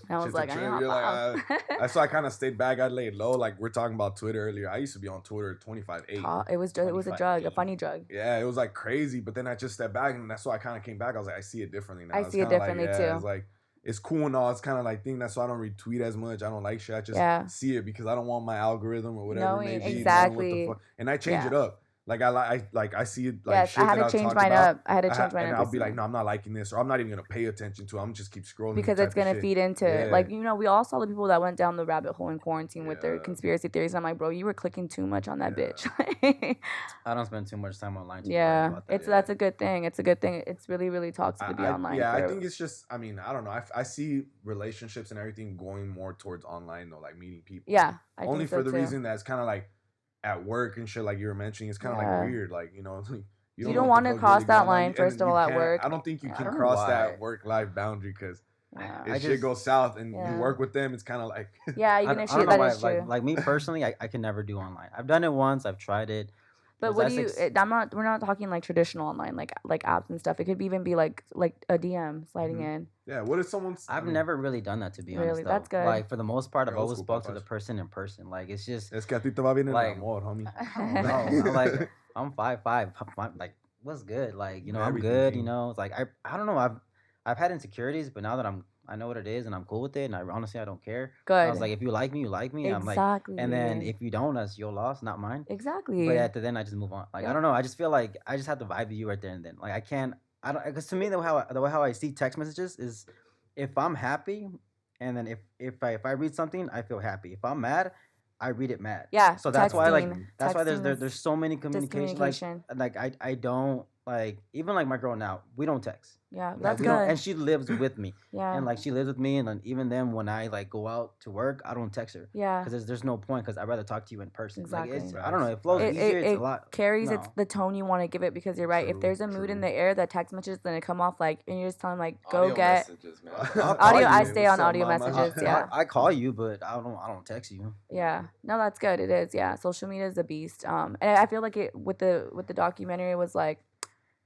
And I was Shit's a like, I trip. ain't You're hop like, off. so I kind of stayed back. I laid low. Like we're talking about Twitter earlier. I used to be on Twitter 25/8. It was a 25 drug, a days. funny drug. Yeah, it was like crazy. But then I just stepped back, and that's why I kind of came back. I was like, I see it differently now. I It's see it kinda differently, like, too. It's like it's cool and all. It's kind of like thing. That's why I don't retweet as much. I don't like shit. I just Yeah. see it because I don't want my algorithm or whatever Knowing it may be. exactly. And I change Yeah. it up. Like I see it like Yes, shit I had that to I'll change talk mine about. up. I had to change mine and up. I'll be like, recently. no, I'm not liking this, or I'm not even gonna pay attention to it. I'm just keep scrolling Because type it's of gonna shit. feed into it. Yeah. Like, we all saw the people that went down the rabbit hole in quarantine with their Yeah. conspiracy theories. I'm like, bro, you were clicking too much on that Yeah. bitch. I don't spend too much time online. To worry Yeah, about that. that's a good thing. It's a good thing. It's really, really toxic to be I online. I for- think it's just. I mean, I don't know. I see relationships and everything going more towards online though, like meeting people. yeah, I Only think so for the too. reason that it's kind of like at work and shit, like you were mentioning, it's kind of Yeah. like weird, like you don't know what wanna the fuck cross really that going on. line, And first of you all, at can't- work. I don't think you Yeah. I can don't know cross why. that work-life boundary because Yeah. if I shit just- goes south and Yeah. you work with them, it's kind of like Yeah, I even don't- if I don't shit know that why, is true. like me personally, I can never do online. I've done it once. I've tried it. But Was what I do you? suc- We're not talking like traditional online, like apps and stuff. It could even be like a DM sliding Mhm. in. yeah. What if someone's? I've never really done that, to be Really? honest. Though. That's good. Like for the most part, I've You're old always school, spoke to Papas. the person in person. Like it's just Es que a ti te va bien el Like- amor, homie. I don't know. I'm like I'm 5'5". Like what's good? Like I'm Everything, good. king. It's like I don't know. I've had insecurities, but now that I know what it is and I'm cool with it, and honestly I don't care. Good. I was like, if you like me, you like me. I'm like, Exactly. and then if you don't, that's your loss, not mine. Exactly. But at the end, I just move on. Like Yeah. I don't know. I just feel like I just have to vibe with you right there and then. Like I can't. I don't. Because to me, the way how I see text messages is, if I'm happy, and then if I read something, I feel happy. If I'm mad, I read it mad. Yeah, So that's why texting there's is so many communication. discommunication. Like I don't like even like my girl now, we don't text. Yeah, Like, that's we don't, good. and she lives with me. Yeah. And like she lives with me, and then even then when I like go out to work, I don't text her. Yeah. Because there's no point. Because I'd rather talk to you in person. Like it's Exactly. I don't know. It flows Facts. easier. It's It a lot. carries No. it's the tone you want to give it because you're right. If True, there's a mood in true. the air, that text messages then it come off like, and you're just telling like, go Audio get messages, man. I'll call audio. I you. stay What's on up, audio mama? messages. Yeah. I call you, but I don't text you. Yeah, no, that's good. It is. Yeah, social media is a beast. And I feel like it with the documentary it was like,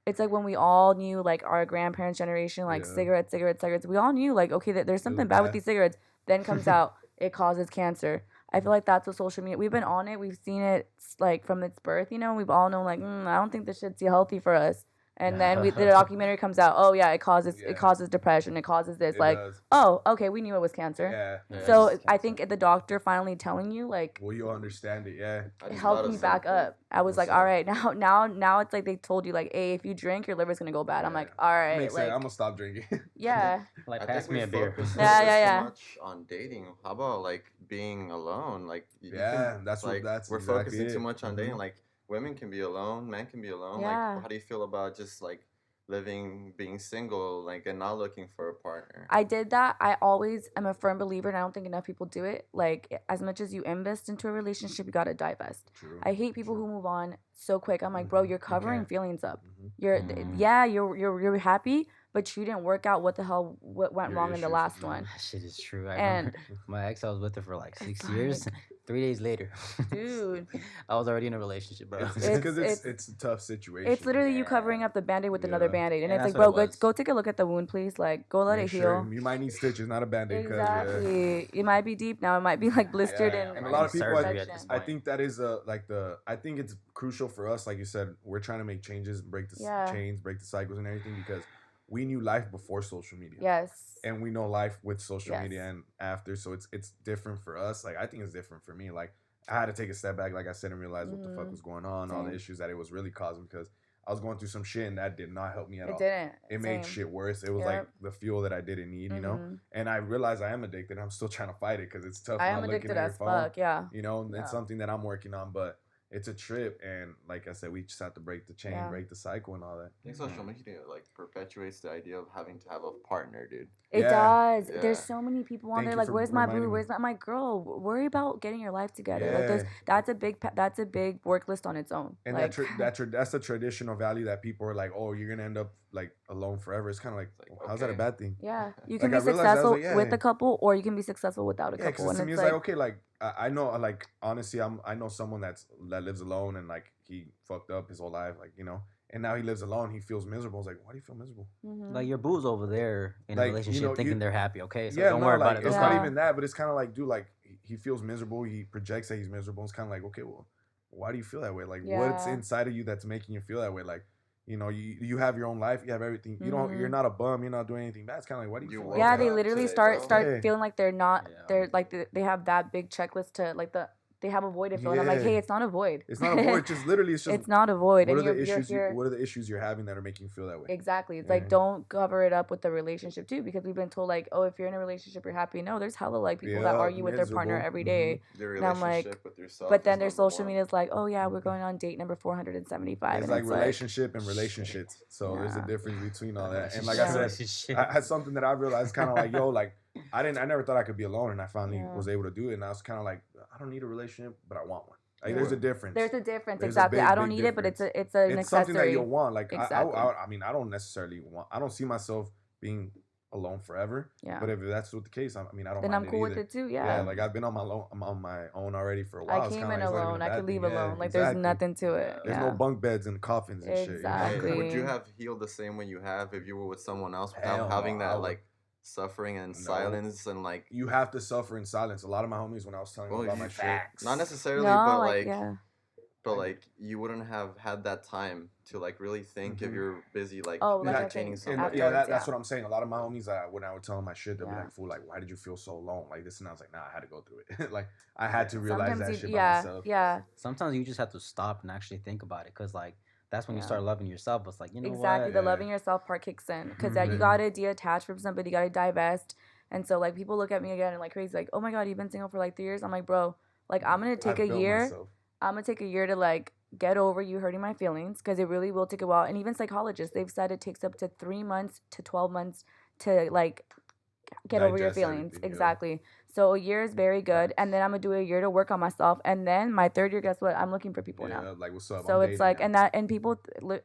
it's like when we all knew like our grandparents' generation, like Yeah. cigarettes. We all knew like, okay, that there's something bad with bad. these cigarettes. Then comes out, it causes cancer. I feel like that's what social media. We've been on it. We've seen it like from its birth. You know, we've all known like, I don't think this shit's healthy for us. And then the documentary comes out. Oh yeah, it causes depression. It causes this. It like, does. oh, okay, we knew it was cancer. Yeah. So it's I cancer. think the doctor finally telling you like, Well, you'll understand it. Yeah. I it just helped thought of me back something. up. I was What's like, all up? right, now it's like they told you like, hey, if you drink, your liver's gonna go bad. I'm Yeah. like, all right, Makes like, sense. I'm gonna stop drinking. yeah, Like I pass think me we a beer. focus Yeah. too much on dating. How about like being alone? Like you Yeah, can, that's what- like that's we're exactly focusing too it. much on Mhm. dating. Like women can be alone, men can be alone. Yeah. Like how do you feel about just like being single, like and not looking for a partner? I did that. I always am a firm believer, and I don't think enough people do it. Like, as much as you invest into a relationship, you gotta divest. True. I hate people who move on so quick. I'm like, bro, you're covering can't. feelings up. Mhm. You're Mhm. yeah, you're happy, but you didn't work out what went Your wrong in the issues. last Mhm. one. That shit is true. I And remember my ex. I was with her for like 6 It's years. like- 3 days later, Dude. I was already in a relationship, bro. It's because It's- it's a tough situation. It's literally you Yeah. covering up the band-aid with another Yeah. band-aid. And And it's like, that's bro, what it was. go take a look at the wound, please. Like, go let Make it sure- heal. You might need stitches, not a band-aid. Exactly. It might be deep now. It might be like blistered Yeah. and And a lot of people, I surgery think, at this I point. think that is I think it's crucial for us. Like you said, we're trying to make changes, break the Yeah. chains, break the cycles, and everything because we knew life before social media. Yes. And we know life with social Yes. media and after, so it's different for us. Like I think it's different for me. Like I had to take a step back, like I said, and realize what the fuck Mhm. was going on, all the Same. issues that it was really causing because I was going through some shit and that did not help me at It all. didn't. It made Same. shit worse. It was Yep. like the fuel that I didn't need, you know. Mhm. And I realized I am addicted. I'm still trying to fight it because it's tough. I not am looking addicted at your as phone, fuck. Yeah. you know. And Yeah. it's something that I'm working on, but it's a trip. And like I said, we just have to break the chain, Yeah. break the cycle, and all that. I think social media like perpetuates the idea of having to have a partner, dude. It Yeah. does. Yeah. There's so many people on Thank there you like, for where's my reminding boo? me. Where's my girl? Worry about getting your life together. Like, Yeah. that's a big work list on its own. And like, that's the traditional value that people are like, oh, you're gonna end up like alone forever. It's kind of like, It's like, well, how's that a okay. bad thing? yeah, you Like, can I be realized that, I was successful like, yeah, with yeah. a couple, or you can be successful without a Yeah, couple. because to And me it's it's like okay, like I know, like honestly, I know someone that lives alone and like he fucked up his whole life, like you know, and now he lives alone. He feels miserable. I was like, why do you feel miserable? Mhm. Like your boo's over there in Like, a you relationship, know, thinking you- they're happy. Okay, so Yeah, don't no, worry like about it. it's Don't not Yeah. even that, but it's kind of like, dude, like he feels miserable. He projects that he's miserable. It's kind of like, okay, well, why do you feel that way? Like, what's Yeah. inside of you that's making you feel that way? Like, you know, you have your own life, you have everything. You don't, you're Mhm. not a bum. You're not doing anything bad. It's kind of like, why do you You feel woke like Yeah, that? they up literally today, start bro. Yeah. feeling like they're not. Yeah. They're like they have that big checklist to like they have a void to fill. And I'm like, Yeah. hey, it's not a void. It's not a void. Just literally, it's just It's not a void. what are And the you're issues? here. What are the issues you're having that are making you feel that way? Exactly. It's Yeah. like don't cover it up with the relationship too, because we've been told like, oh, if you're in a relationship, you're happy. No, there's hella like people that Yeah, argue with their partner miserable. every day. Your And I'm like, relationship with yourself. But then is their number social one. media is like, oh yeah, we're going on date number 475. It's and like it's relationship and relationships. So there's a Yeah. difference between all that. And like Yeah. I said, I had something that I realized kind of like, yo, like I never thought I could be alone, and I finally Yeah. was able to do it. And I was kind of like, I don't need a relationship, but I want one. Like Yeah. there's a difference. There's a difference. There's a Exactly. big, I don't big need it, but it's an it's accessory. something that you'll want. Like Exactly. I mean, I don't necessarily want. I don't see myself being alone forever. Yeah. But if that's what the case, I mean, I don't. Then mind I'm cool with either. it too. Yeah, Yeah. like I've been on my own already for a while. I It's came kinda in like, it's not even alone. a I bad could leave thing. Yeah, alone. Like there's exactly. nothing to it. There's yeah. no bunk beds and coffins and shit. You know? Exactly. Would you have healed the same way you have if you were with someone else without Hell no, having I that would- like suffering and No. silence and like You have to suffer in silence. A lot of my homies, when I was telling them well, about my shit, not necessarily, No, but like, like yeah. but like you wouldn't have had that time to like really think if Mhm. you're busy like Oh, like entertaining after- someone. yeah, that's yeah. what I'm saying. A lot of my homies, when I would tell them my shit, they'd be Yeah. like, "Fool, like, why did you feel so alone? Like this?" And I was like, "Nah, I had to go through it. Like, I had to realize Sometimes that you, shit by yeah, myself." yeah, Sometimes you just have to stop and actually think about it, cause like that's when you Yeah. start loving yourself. It's like, you know exactly. what? The Yeah. loving yourself part kicks in because you Mhm. gotta detach from somebody, you gotta divest, and so like people look at me again and like crazy, like, oh my god, you've been single for like 3 years. I'm like, bro, like I'm gonna take I a built year. myself. I'm gonna take a year to like get over you hurting my feelings, because it really will take a while. And even psychologists, they've said it takes up to 3 months to 12 months to like get over your Digest feelings. everything, yeah. Exactly. So a year is very good, and then I'm gonna do a year to work on myself, and then my 3rd year, guess what? I'm looking for people now. Yeah, like what's up? So I'm it's dating like, now. and people,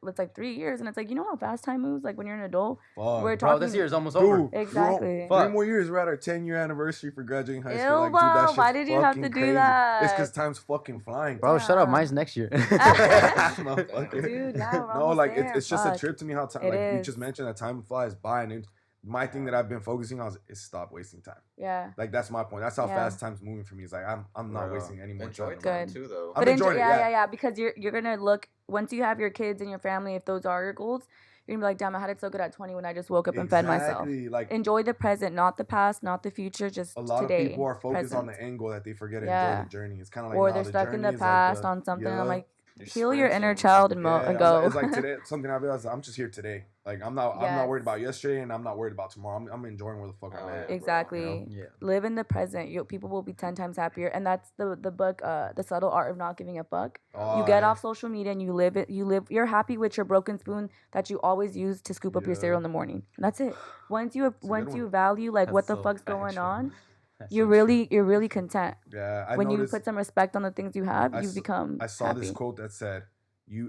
it's like 3 years, and it's like, you know how fast time moves. Like when you're an adult, Fuck. we're Bro, talking. this year is almost over. Dude, Exactly. Bro, 3 more years. We're at our 10-year anniversary for graduating high school. Ew, Like, dude, that Bo, shit's why did you have to fucking do crazy. that? It's because time's fucking flying. Bro, shut up. Yeah. Mine's next year. Motherfucker. Dude, yeah, we're No, almost like there. it's just a Fuck. trip to me how time. It Like you is. just mentioned, that time flies by, and my thing that I've been focusing on is stop wasting time. Yeah. Like that's my point. That's how Yeah. fast time's moving for me. It's like I'm not Bro. wasting any more Enjoy time. time Good. too, though. I'm But enjoying it, yeah, yeah. because you're gonna look, once you have your kids and your family, if those are your goals, you're gonna be like, damn, I had it so good at 20 when I just woke up and fed myself. Exactly. Like Enjoy the present, not the past, not the future, just a lot today. of people are focused on present. the end goal that they forget to Yeah. enjoy the journey. It's kind of like Or now they're the stuck in the journey is like past on something. And I'm yeah. like, You're heal your inner sprinting. child and, Yeah, and go. It's like today, something I realized. I'm just here today. Like I'm not Yes. worried about yesterday, and I'm not worried about tomorrow. I'm enjoying where the fuck I'm Oh, at. yeah. Exactly. You know? Yeah. Live in the present. People will be 10 times happier, and that's the book, The Subtle Art of Not Giving a Fuck. You get off social media and you live it. You're happy with your broken spoon that you always use to scoop up your Yeah. cereal in the morning. And that's it. Once you a good once you one. value like That's what the so fuck's going factual. on, That's you're so true. really content. Yeah, I When you noticed. put some respect on the things you have, I you s- become I saw happy. this quote that said,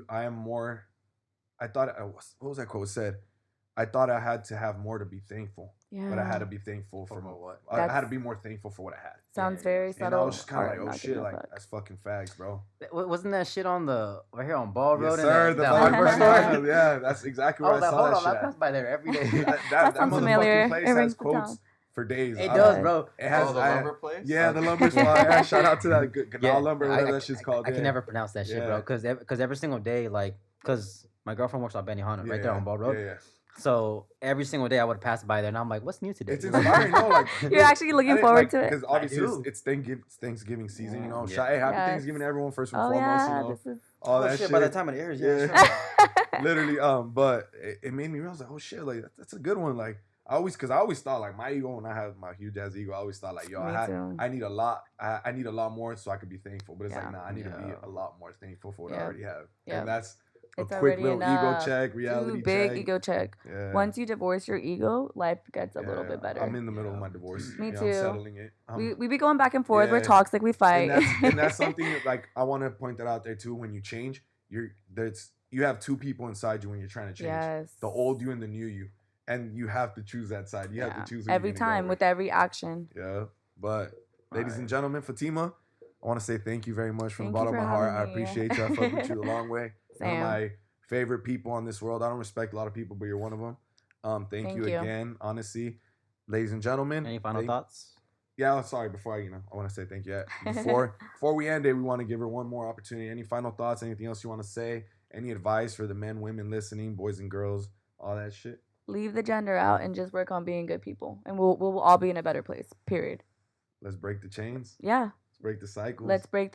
I am more." I thought, what was that quote? It said, "I thought I had to have more to be thankful, Yeah. but I had to be thankful for what? I had to That's- be more thankful for what I had." Sounds Yeah, very And subtle. I was just kind art of like, not "Oh giving shit, a like fuck. that's fucking facts, bro." Wasn't that shit on the right here on Ball Road? Yes, and sir. The that London Harvard Market. Market? Yeah, that's exactly I where was I like, saw hold that on, I shit. pass by there every day. That sounds familiar. motherfucking place It has rings the quotes tongue. for days. It I- does, bro. It has the lumber place? Yeah, the Okay. lumber spot. Yeah, shout out to that Ganal Lumber, whatever that shit's called. I can yeah. never pronounce that shit, bro. Yeah. Because every single day, like, because my girlfriend works on Benihana, right there on Ball Road. Yeah. So every single day I would pass by there, and I'm like, "What's new today?" It's inspiring, no? Like You're actually looking forward to it. because obviously do. it's Thanksgiving season, you know. Yeah. Hey, happy Yes. Thanksgiving to everyone first and Oh foremost, yeah, you know. this is. All Oh, that shit, shit. by the time it airs, yeah. Yeah. Literally, but it made me realize like, oh shit, like that's a good one. Like I always thought like my ego, when I had my huge ass ego, I always thought like, yo, Me too. I need a lot. I need a lot more so I could be thankful. But it's Yeah. like, nah, I need to be Yeah. a lot more thankful for what I Yeah. already have. Yeah. And that's a It's quick already little enough. ego check, reality Too big check. ego check. Yeah. Once you divorce your ego, life gets a little Yeah. bit better. I'm in the middle of my divorce. Me You know, too. I'm settling it. We be going back and forth. We're yeah. toxic. We fight. And that's something that, like, I want to point that out there too. When you change, you have two people inside you when you're trying to change. Yes. The old you and the new you, and you have to choose that side. You have to choose who every you're gonna go time with every action. Yeah, but ladies Alright. and gentlemen, Fatima, I want to say thank you very much from Thank the you bottom of for my heart. I having me. appreciate you. I fuck with you the long way. One of Same. my favorite people on this world. I don't respect a lot of people, but you're one of them. Thank Thank you you. again, honestly, ladies and gentlemen. Any final thoughts? Yeah, sorry. Before I want to say thank you. Before we end it, we want to give her one more opportunity. Any final thoughts? Anything else you want to say? Any advice for the men, women listening, boys and girls, all that shit? Leave the gender out and just work on being good people, and we'll all be in a better place. Period. Let's break the chains. Yeah. Let's break the cycles. Let's break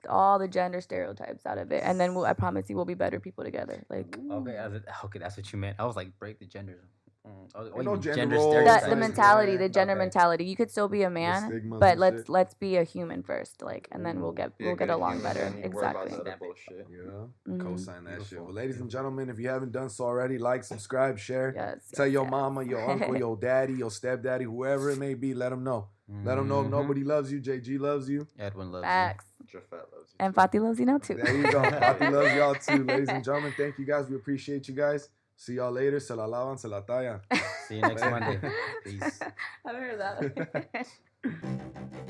all the gender stereotypes out of it, and then I promise you, we'll be better people together. Like Okay, that's what you meant. I was like, break the genders. You know, gender roles, stereotypes. the mentality, Yeah. the gender Okay. mentality. You could still be a man, stigmas but and let's shit. be a human first, like, and then we'll get along better. And you worry about Exactly. the other bullshit. Yeah, Mhm. co-sign that shit. Beautiful. Well, ladies and gentlemen, if you haven't done so already, like, subscribe, share. Yes. Tell yes, your yes. mama, your uncle, your daddy, your stepdaddy, whoever it may be, let them know. Let them know if Mhm. nobody loves you, JG loves you. Edwin loves Facts. Jafet loves you. And too. Fati loves you now too. There you go. Papi loves y'all too, ladies and gentlemen. Thank you guys. We appreciate you guys. See y'all later. Se la lavan, se la tallan. you. See you next Monday. Peace. I haven't heard that.